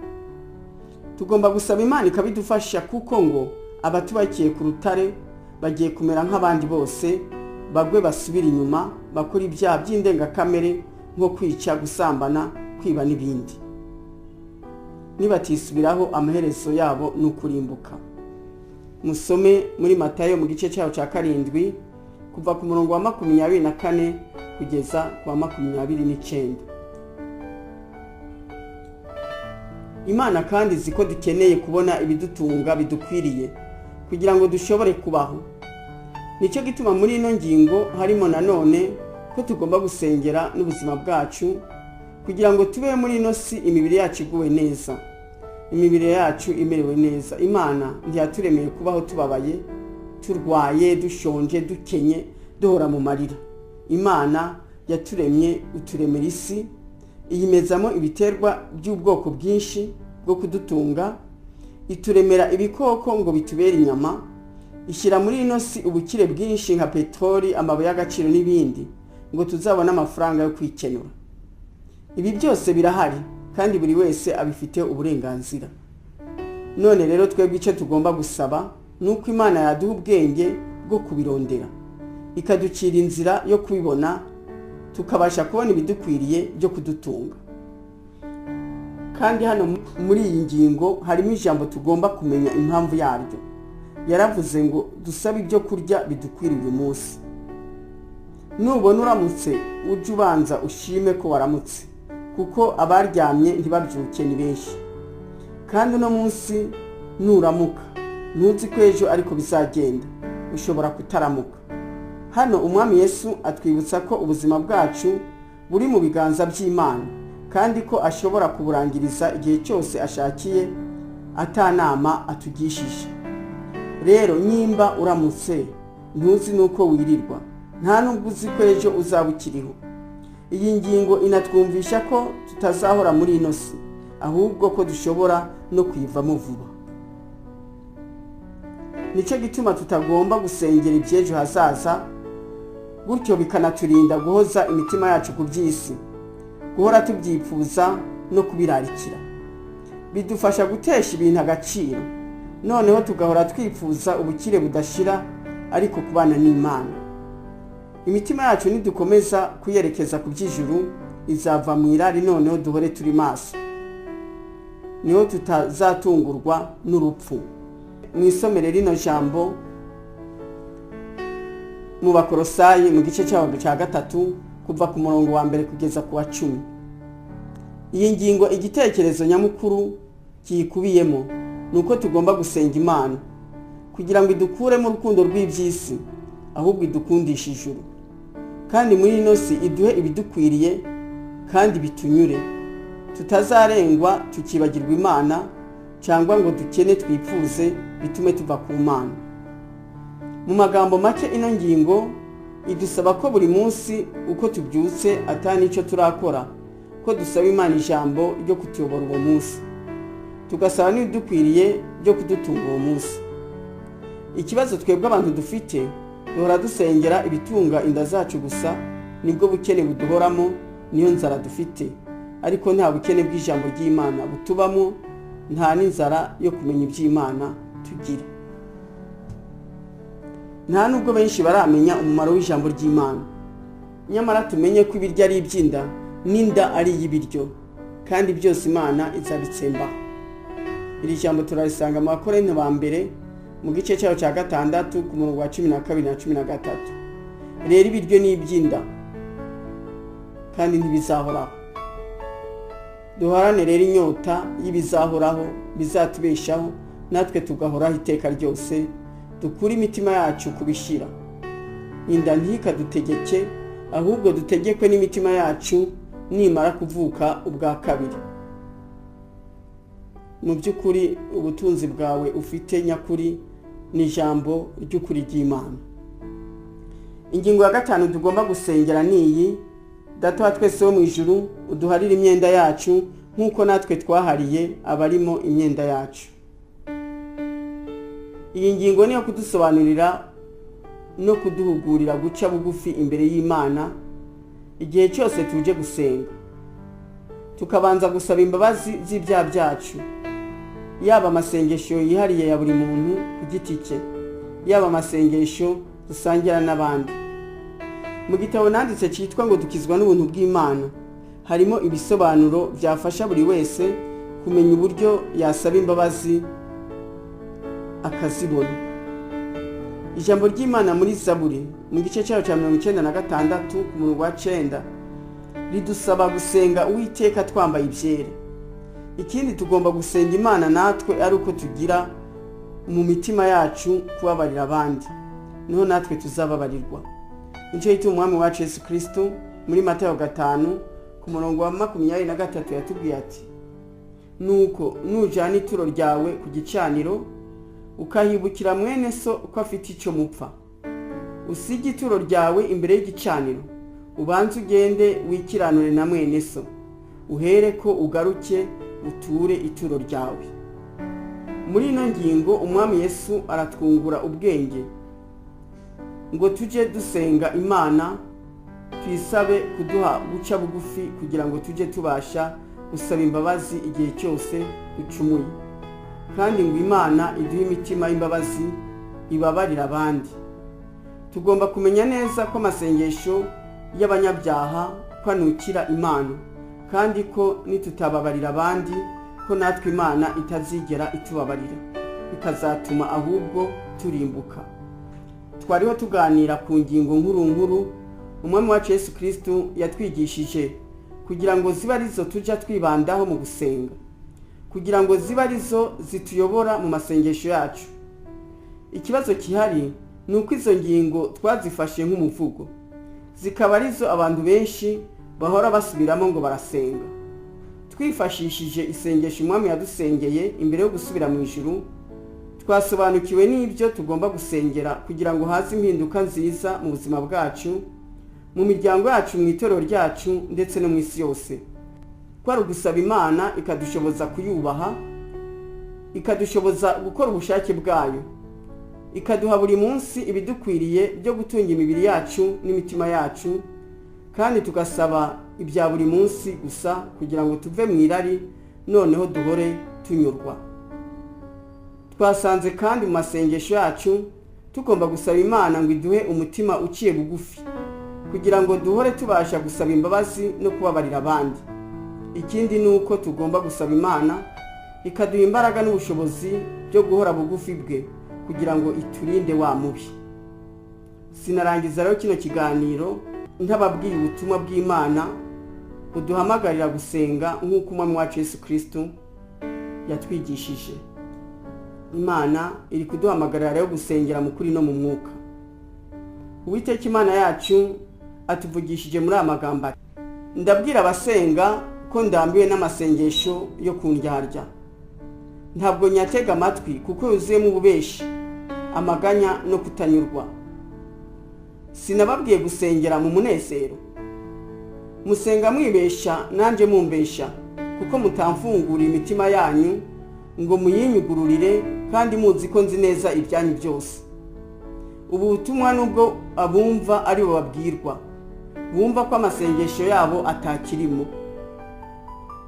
Tugomba gusaba Imana ikabidufasha, kuko ngo abatubakiye ku rutare bagiye kumera nk'abandi bose, bagwe basubira inyuma, bakora ibyaha by'indengakamere nko kwica, gusambana, kwiba n'ibindi. Nibatisubiraho amaherezo yabo ni ukurimbuka. Musome muri Matayo mu gice cyaho cya 7 kuva ku murongo wa 24 kugeza ku wa 29. Imana kandi ziko dukeneye kubona ibidutunga bidukwiriye kugira ngo dushobore kubaho. Nicyo gituma muri ino ngingo harimo nanone ko tugomba gusengera n'ubuzima bwacu kugira ngo tube muri ino si imibiri yacu iguwe neza, imibiri yacu imerewe neza. Imana ntiyaturemeye kubaho tubabaye, turwaye, dushonje, dukenye, duhora mu marira. Imana yaturemye uturemera isi, iyimezamo ibiterwa by'ubwoko bwinshi bwo kudutunga, ituremera ibikoko ngo bitubere inyama, ishyira muri ino si ubukire bwinshi nka peteroli, amabuye y'agaciro n'ibindi, ngo tuzabone amafaranga yo kwikenura. Ibi byose birahari kandi buri wese abifite uburenganzira. None rero twebwe icyo tugomba gusaba nuko Imana yaduha ubwenge bwo kubirondera, ikaducira inzira yo kubibona, tukabasha kubona ibidukwiriye byo kudutunga. Kandi hano muri iyi ngingo harimo ijambo tugomba kumenya impamvu yaryo. Yaravuze ngo dusabe ibyo kurya bidukwiriye uyu munsi. Nubona uramutse ujye ubanza ushime ko waramutse, kuko abaryamye ntibabyuke ni benshi. Kandi uno munsi nuramuka ntuzi ko ejo ariko bizagenda, ushobora kutaramuka. Hano umwami Yesu atwibutsa ko ubuzima bwacu buri mu biganza by'Imana, kandi ko ashobora kuburangiriza igihe cyose ashakiye atanama atugishije. Rero nyimba uramutse ntuzi nuko wirirwa, nta nubwo uzi ko ejo uzaba ukiriho. Iyi ngingo inatwumvisha ko tutazahora muri ino si, ahubwo ko dushobora no kwivamo vuba. Nicyo gituma tutagomba gusengera iby'ejo hazaza, gutyo bikanaturinda guhoza imitima yacu ku by'isi, guhora tubyifuza no kubirarikira. Bidufasha gutesha ibintu agaciro, noneho tugahora twifuza ubukire budashira, ariko kubana n'Imana. Imitima yacu nidukomeza kuyerekeza ku by'ijuru, izava mu irari, noneho duhore turi maso, niho tutazatungurwa n'urupfu. Mwisomere rino jambo mu Bakolosayi mu gice cyaho cya 3 kuva ku murongo wa 1 kugeza ku wa 10. iyi ngingo igitekerezo nyamukuru kiyikubiyemo ni uko tugomba gusenga Imana kugira ngo idukuremo urukundo rw'iby'isi, ahubwo idukundisha ijuru, kandi muri ino si iduhe ibidukwiriye kandi bitunyure, tutazarengwa tukibagirwa Imana cyangwa ngo dukene twipfuze bitume tuva ku Mana. Mu magambo make, ino ngingo idusaba ko buri munsi uko tubyutse atari nicyo turakora, ko dusaba Imana ijambo ryo kutuyobora uwo munsi, tugasaba n'ibidukwiriye byo kudutunga uwo munsi. Ikibazo twebwe abantu dufite, duhora dusengera ibitunga inda zacu gusa, nibwo bukene buduhoramo, niyo nzara dufite, ariko nta bukene bw'ijambo ry'Imana butubamo, nta n'inzara yo kumenya iby'Imana tugira. Nta nubwo benshi baramenya umumaro w'ijambo ry'Imana, nyamara tumenye ko ibiryo ari iby'inda n'inda ari iy'ibiryo, kandi byose Imana izabitsembaho. Iri jambo turarisanga mu Bakorinto ba mbere mu gice cyaho cya 6 ku murongo wa 12 na 13. Rero ibiryo ni iby'inda kandi ntibizahoraho. Duharane rero inyota y'ibizahoraho bizatubeshaho, natwe tugahoraho iteka ryose, dukura imitima yacu kubishira. Inda ntikadutegeke, ahubwo dutegekwe n'imitima yacu nimara kuvuka ubwa kabiri. Mu by'ukuri ubutunzi bwawe ufite nyakuri ni ijambo ry'ukuri ry'Imana. Ingingo ya 5 tugomba gusengera niyi: Data wa twese wo mu ijuru, uduharire imyenda yacu nk'uko natwe twahariye abarimo imyenda yacu. Iyi ngingo niyo kudusobanurira no kuduhugurira guca bugufi imbere y'Imana igihe cyose tuje gusenga, tukabanza gusaba imbabazi z'ibyaha byacu, yaba amasengesho yihariye ya buri muntu ku giti cye, yaba amasengesho dusangira n'abandi. Mu gitabo nanditse cyitwa ngo dukizwa n'ubuntu bw'Imana, harimo ibisobanuro byafasha buri wese kumenya uburyo yasaba imbabazi akazibona. Ijambo ry'Imana muri Zaburi mu gice cyaho cya 96 ku murongo wa 9 ridusaba gusenga Uwiteka twambaye ibyera. Ikindi tugomba gusenga Imana natwe ari uko tugira mu mitima yacu kubabarira abandi, niho natwe tuzababarirwa. Nicyo gituma Umwami wacu Yesu Kristo muri Matayo 5 ku murongo wa 23 yatubwiye ati: nuko nujana ituro ryawe ku gicaniro, ukahibukira mwene so uko afite icyo mupfa, usige ituro ryawe imbere y'igicaniro, ubanze ugende wikiranure na mwene so, uhere ko ugaruke uture ituro ryawe. Muri ino ngingo Umwami Yesu aratwungura ubwenge ngo tujye dusenga Imana, twisabe kuduha guca bugufi kugira ngo tujye tubasha gusaba imbabazi igihe cyose ducumuye, kandi ngo Imana iduhe imitima y'imbabazi ibabarira abandi. Tugomba kumenya neza ko amasengesho y'abanyabyaha kwanukira Imana, kandi ko nitutababarira abandi ko natwe Imana itazigera itubabarira, bikazatuma ahubwo turimbuka. Twariho tuganira ku ngingo nkuru Umwami wacu Yesu Kristo yatwigishije kugira ngo ziba arizo tujya twibandaho mu gusenga, kugira ngo ziba arizo zituyobora mu masengesho yacu. Ikibazo kihari ni uko izo ngingo twazifashe nk'umuvugo, zikaba arizo abantu benshi bahora basubiramo ngo barasenga. Twifashishije isengesho Umwami yadusengeye imbere yo gusubira mu ijuru, twasobanukiwe n'ibyo tugomba gusengera kugira ngo haze impinduka nziza mu buzima bwacu, mu miryango yacu, mu itorero ryacu ndetse no mu isi yose. Kwari ugusaba Imana ikadushoboza kuyubaha, ikadushoboza gukora ubushake bwayo, ikaduha buri munsi ibidukwiriye byo gutunga imibiri yacu n'imitima yacu, kandi tugasaba ibya buri munsi gusa kugira ngo tuve mu irari, noneho duhore tunyurwa. Twasanze kandi mu masengesho yacu tugomba gusaba Imana ngo iduhe umutima uciye bugufi kugira ngo duhore tubasha gusaba imbabazi no kubabarira abandi. Ikindi ni uko tugomba gusaba Imana ikaduha imbaraga n'ubushobozi byo guhora bugufi bwe kugira ngo iturinde wa mubi. Sinarangiza rero kino kiganiro ntababwiye ubutumwa bw'Imana uduhamagarira gusenga nk'uko umwami wacu Yesu Kristo yatwigishije. Imana iri kuduhamagarira rero gusengera mu kuri no mu mwuka. Uwiteka Imana yacu atuvugishije muri amagambo: ndabwira abasenga ko ndambiwe n'amasengesho yo kundyarya. Ntabwo nyatega amatwi kuko yuzuyemo ububeshi, amaganya no kutanyurwa. Sinababwiye gusengera mu munezero. Musenga mwibesha nanje mumbesha, kuko mutamfungura imitima yanyu ngo muyinyugururire, kandi muzi ko nzi neza ibyanyu byose. Ubu butumwa nubwo abumva ari bo babwirwa, bumva ko amasengesho yabo atakirimo.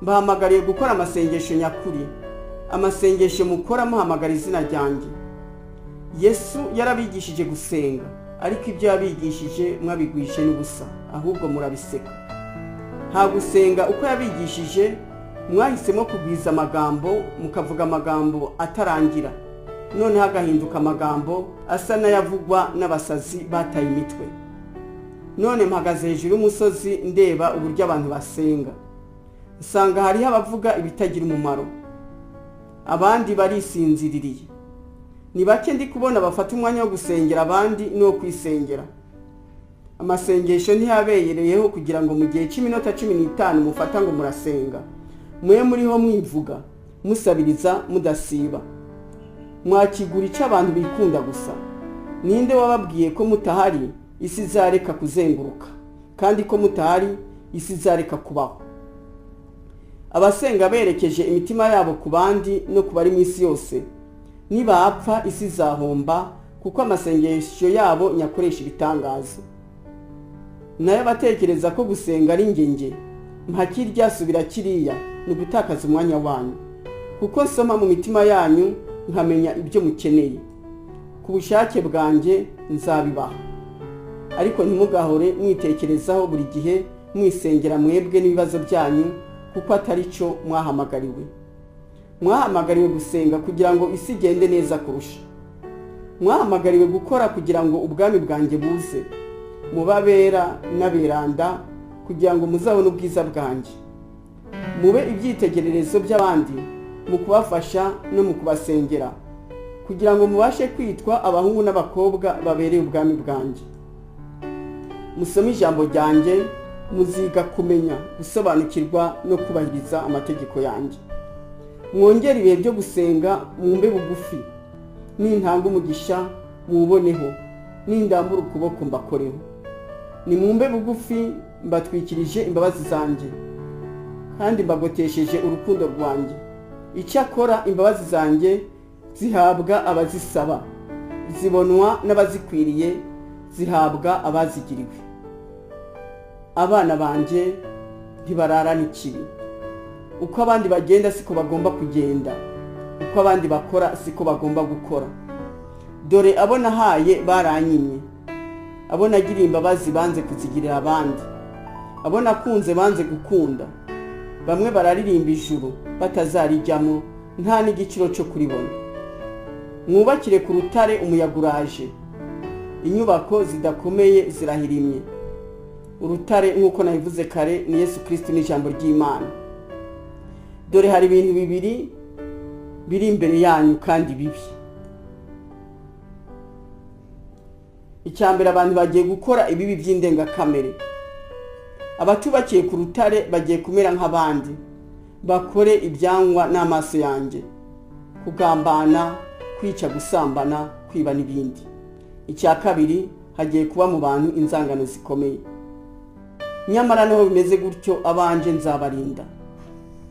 Bahamagariye gukora amasengesho nyakuri, amasengesho mukora muhamagara izina ryanjye. Yesu yarabigishije gusenga, ariko ibyo yabigishije mwabigwishe n'ubusa, ahubwo murabiseka. Nta gusenga uko yabigishije, mwahisemo kugwiza amagambo, mukavuga amagambo atarangira, none hagahinduka amagambo asa n'ayavugwa n'abasazi bataye imitwe. None mpagaze hejuru y'umusozi ndeba uburyo abantu basenga, usanga hariho abavuga ibitagira umumaro, abandi barisinziririye. Ni bake ndi kubona bafata umwanya wo gusengera abandi no kwisengera. Amasengesho ntiyabeyereyeho kugira ngo mu gihe cy'iminota 15 mufata ngo murasenga, mwe muriho mwivuga musabiriza mudasiba. Mwakigura icyo abantu bikunda gusa. Ninde wababwiye ko mutahari isi izareka kuzenguruka, kandi ko mutahari isi izareka kubaho? Abasenga berekeje imitima yabo ku bandi no ku bari mu isi yose, nibapfa isi izahomba, kuko amasengesho yabo nyakoresha ibitangazo. Nayo batekereza ko gusenga ari ngenge, mpakirya subira kiriya, ni gutakaza umwanya wanyu, kuko nsoma mu mitima yanyu nkamenya ibyo mukeneye. Ku bushake bwanjye nzabibaha, ariko ntimugahore mwitekerezaho buri gihe mwisengera mwebwe n'ibibazo byanyu, kuko atari cyo mwahamagariwe. Mwahamagariwe gusenga kugira ngo isi igende neza kurusha. Mwahamagariwe gukora kugira ngo ubwami bwanjye buze, mubabera n'aberanda, kugira ngo muzabone ubwiza bwanjye. Mube ibyitegererezo by'abandi mu kubafasha no mu kubasengera, kugira ngo mubashe kwitwa abahungu n'abakobwa babereye ubwami bwanjye. Musome ijambo ryanjye, muziga kumenya, gusobanukirwa no kubahiriza amategeko yanjye. Mwongere ibihe byo gusenga, mwumve bugufi. Nintanga umugisha muboneho, nindambura ukuboko mbakoreho. Nimwumve bugufi, mbatwikirije imbabazi zanjye, kandi mbagotesheje urukundo rwanjye. Icyakora imbabazi zanjye zihabwa abazisaba, zibonwa n'abazikwiriye, zihabwa abazigiriwe. Abana banjye ntibararana ikibi. Uko abandi bagenda siko bagomba kugenda, uko abandi bakora siko bagomba gukora. Dore abo nahaye baranyimye, abo nagiriye imbabazi banze kuzigirira abandi, abo nakunze banze gukunda. Bamwe bararirimba ijuru batazarijyamo, nta n'igiciro cyo kuribona. Mwubakire ku rutare umuyaga uraje, inyubako zidakomeye zirahirimye. Urutare nk'uko nabivuze kare ni Yesu Kristo n'ijambo ry'Imana. Dore hari ibintu bibiri biri imbere yanyu kandi bibi. Icyambere, abantu bagiye gukora ibibi by'indengakamere. Abatubakiye ku rutare bagiye kumera nk'abandi, bakore ibyangwa n'amaso yanjye: kugambana, kwica, gusambana, kwiba n'ibindi. Icya kabiri, hagiye kuba mu bantu inzangano zikomeye. Nyamara naho bimeze gutyo, abanje nzabarinda.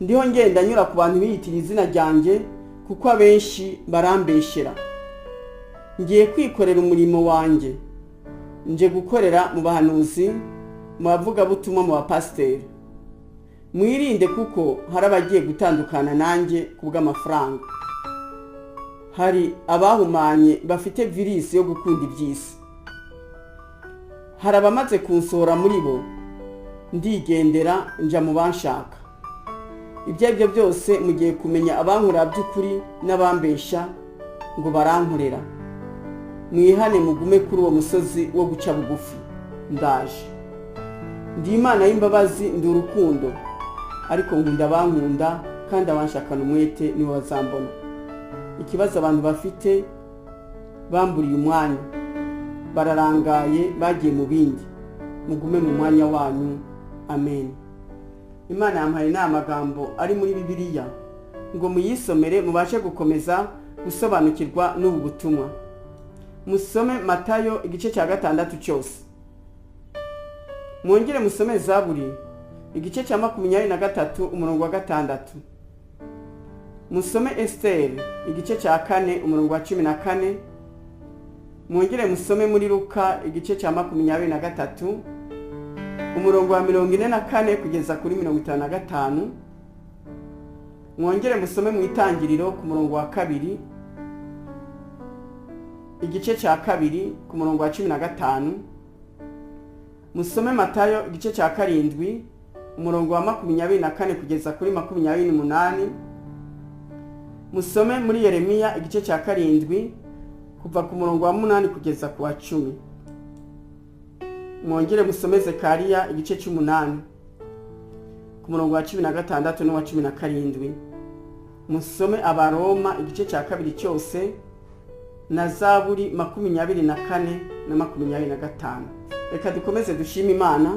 Ndiho ngenda nyura ku bantu biyitira izina ryanjye, kuko abenshi barambeshera. Ngiye kwikorera umurimo wanjye, nje gukorera mu bahanuzi, mu bavugabutumwa, mu bapasiteri. Mwirinde, kuko hari abagiye gutandukana nanjye kubw'amafaranga. Hari abahumanye bafite virisi yo gukunda iby'isi. Hari abamaze kunsohora muri bo, ndigendera nja mu banshaka. Ibyo aribyo byose mugiye kumenya abankorera by'ukuri n'abambesha ngo barankorera. Mwihane mugume kuri uwo musozi wo guca bugufi. Ndaje. ndi Imana y'imbabazi, ndi urukundo, ariko nkunda abankunda kandi abanshakana umwete nibo bazambona. Ikibazo abantu bafite, bamburiye umwanya, bararangaye, bagiye mu bindi. Mugume mu mwanya wanyu. Amen. Imana yampaye n'amagambo ari muri Bibiliya ngo muyisomere mubashe gukomeza gusobanukirwa n'ubu butumwa. Musome Matayo igice cya 6 cyose. Mwongere musome Zaburi igice cya 23 umurongo wa 6. Musome Esther igice cya 4 umurongo wa 14. Mwongere musome muri Luka igice cya 23 umurongo wa 44 kugeza kuri 55. Mwongere musome mu Itangiriro ku murongo wa 2 igice cya 2 ku murongo wa 15. Musome Matayo igice cya 7 umurongo wa 24 kugeza kuri 28. Musome muri Yeremiya igice cya 7 kuva ku murongo wa 8 kugeza ku wa 10. Mwongere musome Zekariya igice cy'umunani ku murongo wa 16 no wa 17. Musome Abaroma igice cya 2 cyose na Zaburi 24 na 25. Reka dukomeze dushima Imana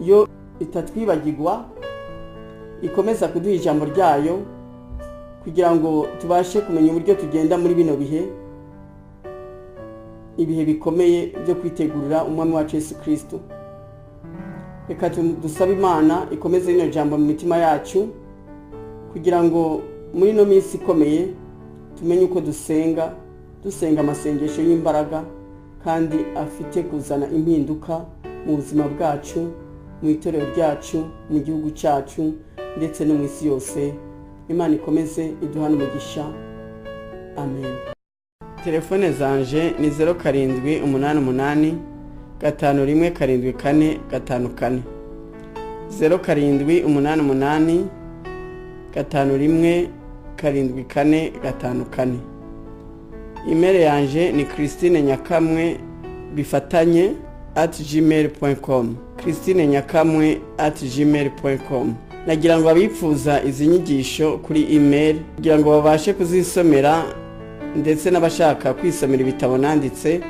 yo itatwibagirwa, ikomeza kuduha ijambo ryayo kugira ngo tubashe kumenya uburyo tugenda muri bino ibihe bikomeye byo kwitegurira umwami wacu Yesu Kristo. Reka dusabe Imana ikomeze rino jambo mu mitima yacu kugira ngo muri no minsi ikomeye tumenye uko dusenga amasengesho y'imbaraga kandi afite kuzana impinduka mu buzima bwacu, mu itorero ryacu, mu gihugu cyacu ndetse no mu isi yose. Imana ikomeze iduhane umugisha. Amen. Telefone zanje ni 0788 517454 0788 517454. Email yanje ni christineNyakamwe@gmail.com christineNyakamwe@gmail.com. Nagira ngo abipfuza izi nyigisho kuri email kugira ngo babashe kuzisomera ndetse n'abashaka kwisomera ibitabo nanditse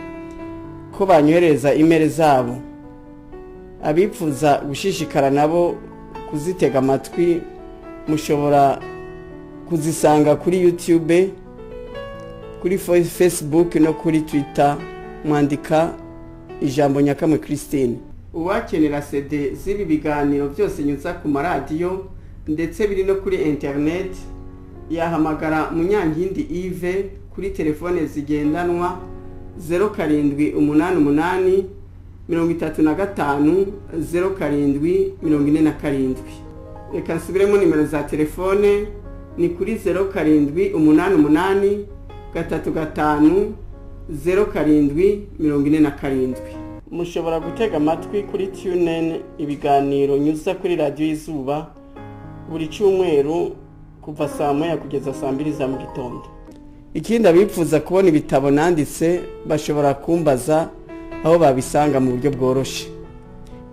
ko banyohereza email zabo. Abipfuza gushishikara nabo kuzitega amatwi mushobora kuzisanga kuri YouTube, kuri Facebook no kuri Twitter, mwandika ijambo Nyakamwe Christine. Uwakenera CD z'ibi biganiro byose nyuza ku maradiyo ndetse biri no kuri internet yahamagara Munyankindi Yves kuri telefone zigendanwa 0788 35 0747. Reka nsubiremo nimero za telefone ni kuri 0788 35 0747. Mushobora gutega amatwi kuri TuneIn ibiganiro nyuza kuri radio Izuba buri cyumweru kuva saa 1 kugeza saa 2 za mu gitondo. Ikindi abipfuza kubona ibitabo nanditse bashobora kumbaza aho babisanga mu buryo bworoshe.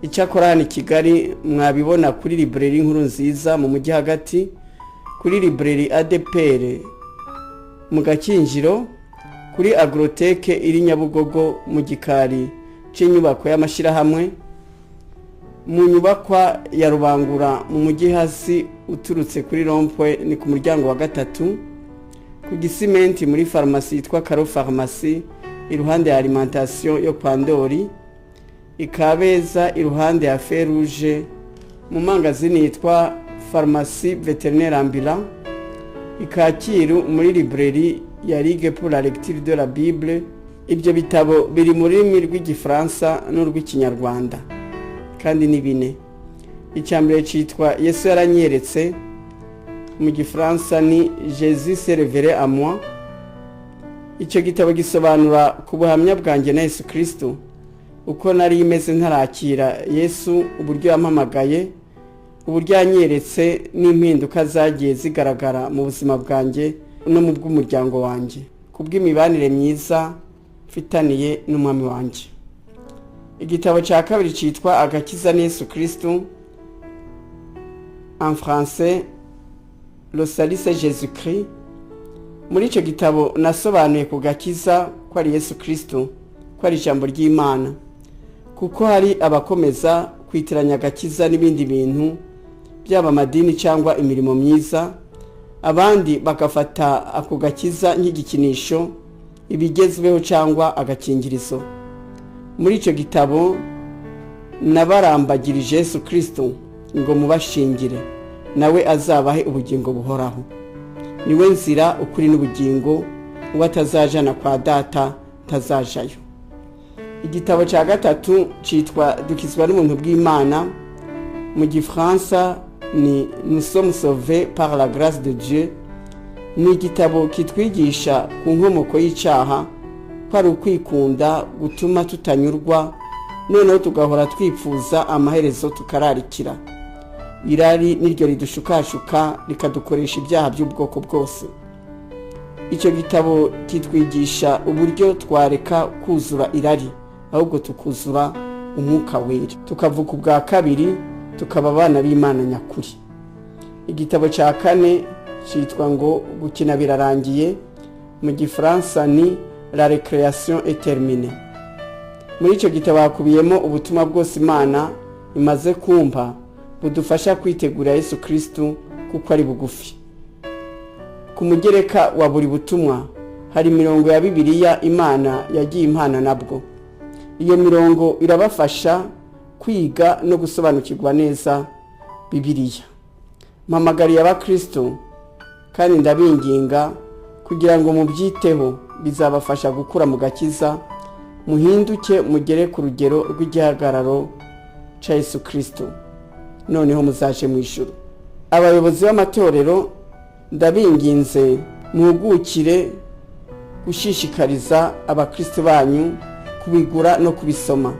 Icyakora hano Kigali mwabibona kuri librairie Inkuru Nziza mu mujyi hagati, kuri librairie ADPR mu Gakinjiro, kuri Agroteke iri Nyabugogo mu gikari cy'inyubako y'amashirahamwe, mu nyubakwa ya Rubangura mu mujyi hasi uturutse kuri Rompwe ni ku muryango wa 3, ku Gisimenti muri farmasi yitwa Karo Pharmacie iruhande ya alimentation yo Pandori, Ikabeza iruhande ya Feruje mu mangazini yitwa Pharmacie Vétérinaire Ambulant, Ikakiru muri librairie ya Ligue pour la lecture de la Bible. Ibyo bitabo biri mu rurimi rw'Igifaransa n'urw'Ikinyarwanda kandi ni 4. Icyambere cyitwa Yesu yaranyeretse, mu Gifaransa ni Jésus s'est révélé à moi. Icyo gitabo gisobanura ku buhamya bwanjye na Yesu Kristo, uko nari imeze ntarakira Yesu, uburyo yampamagaye, uburyo yanyeretse n'impinduka zagiye zigaragara mu buzima bwanjye no mu bw'umuryango wanjye kubw'imibanire myiza mfitaniye n'umwami wanjye. igitabo cya kabiri cyitwa agakiza ni Yesu Kristo, en français le salut c'est Jésus-Christ. Muri icyo gitabo nasobanuye ku gakiza ko ari Yesu Kristo, ko ari ijambo ry'Imana, kuko hari abakomeza kwitiranya agakiza n'ibindi bintu byaba amadini cyangwa imirimo myiza, abandi bagafata ako gakiza nk'igikinisho, ibigezweho cyangwa agakingirizo. Muri icyo gitabo nabarambagirije Yesu Kristo ngo mubashingire, nawe azabahe ubugingo buhoraho. Niwe nzira, ukuri n'ubugingo, uwo atazajana kwa data tazajayo. Igitabo cya gatatu cyitwa dukizwa n'ubuntu bw'Imana, mu gifaransa ni nous sommes sauvés par la grâce de Dieu. Ni igitabo kitwigisha ku nkomoko y'icyaha, ko ari ukwikunda gutuma tutanyurwa, noneho tugahora twifuza amaherezo tukararikira. Irari niryo ridushukashuka rikadukoresha ibyaha by'ubwoko bwose. Icyo gitabo kitwigisha uburyo twareka kuzura irari, ahubwo tukuzura umwuka wera, tukavuka ubwa kabiri, tukaba abana b'Imana nyakuri. Igitabo cya kane cyitwa ngo gukina birarangiye, mu gifaransa ni la récréation est terminée. Muri icyo gitabo hakubiyemo ubutumwa bwose Imana imaze kumpa budufasha kwitegura Yesu Kristo kuko ari bugufi. Ku mugereka wa buri butumwa hari mirongo ya Bibiliya Imana yagiye impana nabwo. Iyo mirongo irabafasha kwiga no gusobanukirwa neza Bibiliya. Mpamagariye abakristo kandi ndabinginga kugira ngo mubyiteho, bizabafasha gukura mu gakiza, muhinduke mugere ku rugero rw'igihagararo cya Yesu Kristo, noneho muzaje mu ijuru. Abayobozi b'amatorero ndabinginze muhugukire gushishikariza abakristo banyu kubigura no kubisoma,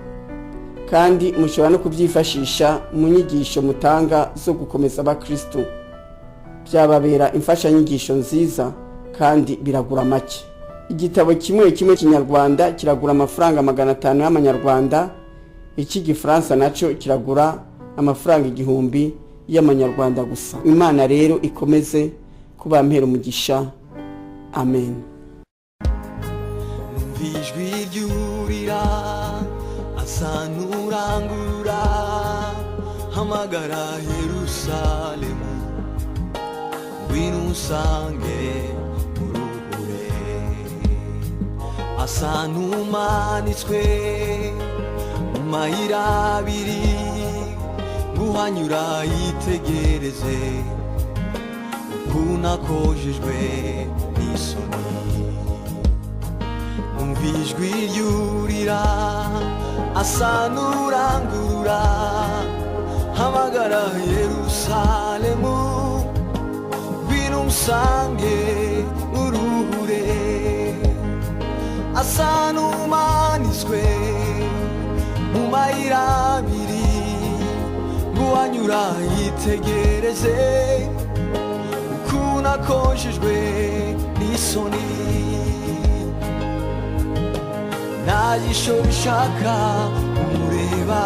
kandi mushobora no kubyifashisha mu nyigisho mutanga zo gukomeza abakristo. Byababera imfashanyigisho nziza kandi biragura make. Igitabo kimwe kinyarwanda kiragura amafaranga 500 y'amanyarwanda, icy'igifaransa nacyo kiragura amafaranga 1000 y'amanyarwanda gusa. Imana rero ikomeze kubampera umugisha. Amen. Ijwi ryurira asa n'urangurura, hamagara Yerusalemu, ngwino usange uruhure. Asa n'umanitswe mu mayira abiri, guhanyura yitegereze ukuntu akojejwe n'isoni. Umva ijwi ryurira asa n'urangurura, hamagara Yerusalemu, ngwino umusange uruhure. Asa n'umanitswe mu mayira abiri, guhanyura yitegereze ukuntu akojejwe n'isoni. Nta jisho rishaka kumureba,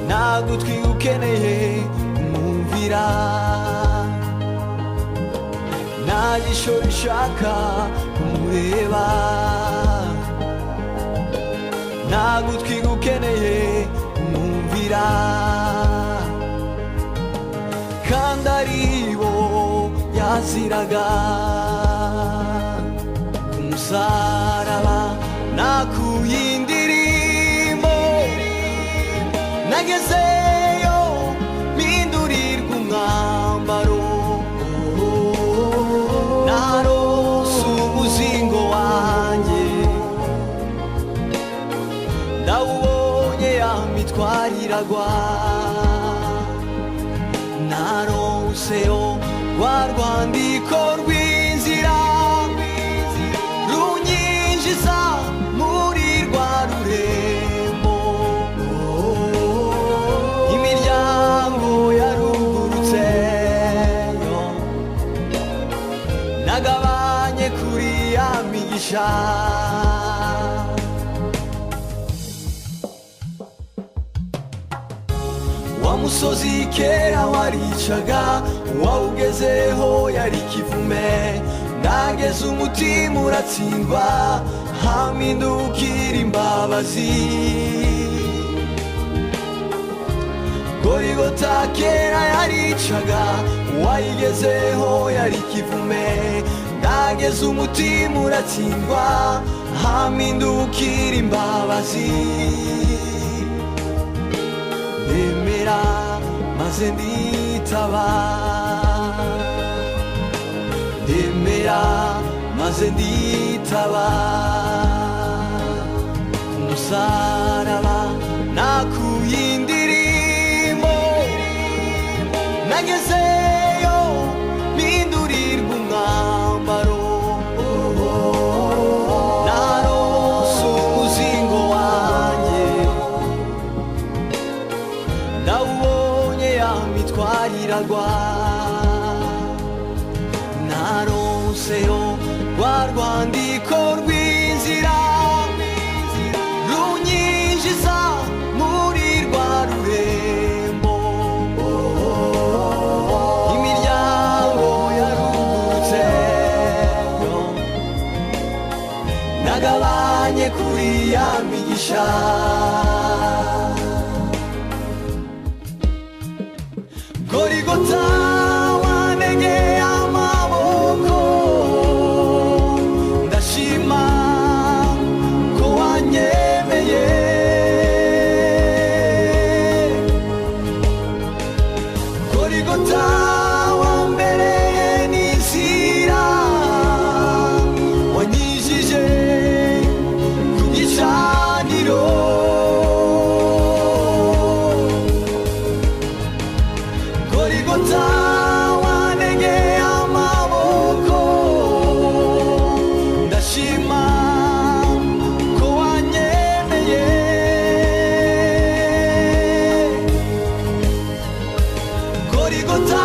nta gutwi ukeneye kumwumvira, nta jisho rishaka kumureba, nta gutwi ukeneye kumwumvira, kandi aribo yaziraga. Umusaraba nakuye indirimbo, nagezeyo mpindurirwa umwambaro, narose umuzingo wanjye, ndawubonye ya mitwaro iragwa, naroseyo rwa rwandiko rw'inzira, runyinjiza muri rwa rurembo. Imiryango yarugurutse yo, nagabanye kuri ya migisha, musozi kera waricaga uwawugezeho yari kivume nageze umutima uratsindwa hamindukira imbabazi Gorigota kera yaricaga uwayigezeho yari kivume nageze umutima uratsindwa hamindukira imbabazi Nemera maze nditaba Nemera maze nditaba umusaraba nakuye indirimbo nagezeyo mpindurirwa umwambaro naronse umuzingo wanjye ndawubonye yamitwariragwa naronseyo rwa rwandiko rw'inzira runyinjiza muri rwa rurembo imiryango yarugurutse nagabanye kuri ya migisha Gorigota wanegeye amaboko ndashima ko wanyemeye Gorigota wambereye n'inzira wanyijije ku gicaniro Gorigota wanegeye amaboko ndashima ko wanyemeye Gorigota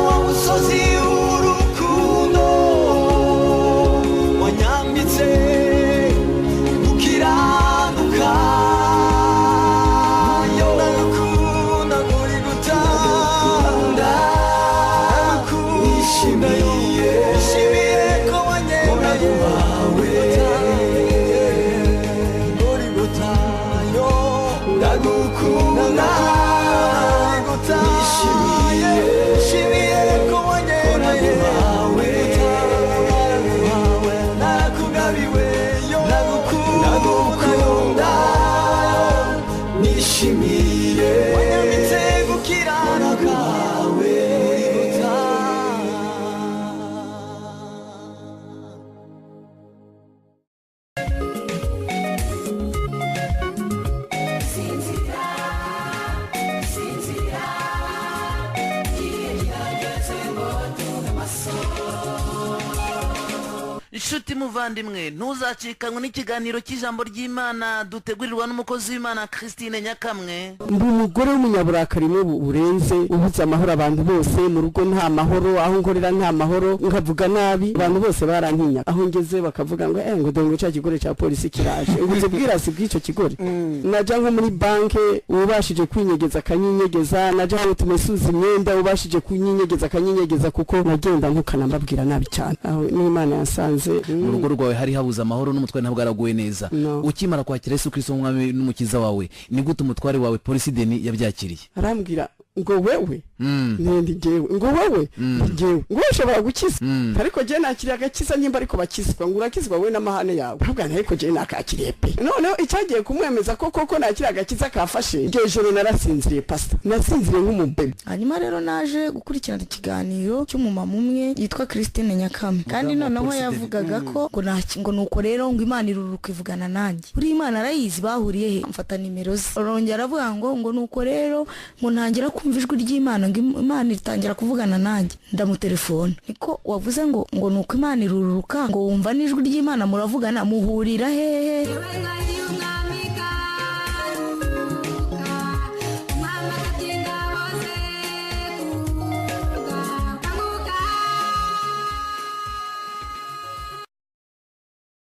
wa musozi w'urukundo wanyambitse gukiranuka ndagukunda Gorigota nishimiye ko wanyemeye Gorigota yo ndagukunda nishimiye ko wanyemeye narakugabiwe yo ndagukunda nishimiye wanyambitse gukiranuka inshuti muvandimwe ntuzacikanywe n'ikiganiro cy'ijambo ry'Imana dutegurirwa n'umukozi w'Imana Christine Nyakamwe ndi umugore w'umunyaburakari burenze ubuze amahoro abantu bose mu rugo nta mahoro aho ngorera nta mahoro nkavuga nabi abantu bose barantinya aho ngeze bakavuga ngo ngo dore cya kigore cya polisi kiraje ubuze bwirasi bw'icyo kigore naja nko muri banke ubashije kwinyegeza kanyinyegeza naja aho tumesuza imyenda ubashije kunyinyegeza kanyinyegeza kuko nagenda nkukana mbabwira nabi cyane aho n'Imana yasanze mu rugo rwawe hari habuze amahoro n'umutware ntabwo araguwe neza ukimara kwakira Yesu Kristo umwami n'umukiza wawe ni gute umutware wawe polisi Deni yabyakiriye arambwira ngo wewe ndi jewe ngo wewe jewe ngo ushobora gukiza ariko je nakiriye agakiza nyimba ariko bakizwa ngo urakizwa we n'amahane yawe ahubwo ariko je nakakiriye pe noneho icyagiye kumwemeza koko nakiriye agakiza kafashe iryo joro narasinziriye pastor nasinziriye nk'umubebe hanyuma rero naje gukurikirana ikiganiro cy'umumama umwe yitwa Christine Nyakamwe kandi noneho yavugaga ko ngo nuko rero ngo Imana iruruka ivugana nanjye buri Imana arayizi bahuriye he mfata nimero ze arongera aravuga ngo nuko rero ngo ntangira kumva ijwi ry'Imana ngo Imana itangira kuvugana nanjye ndamutelefone niko wavuze ngo nuko Imana iruruka ngo wumva n'ijwi ry'Imana muravugana muhurira hehe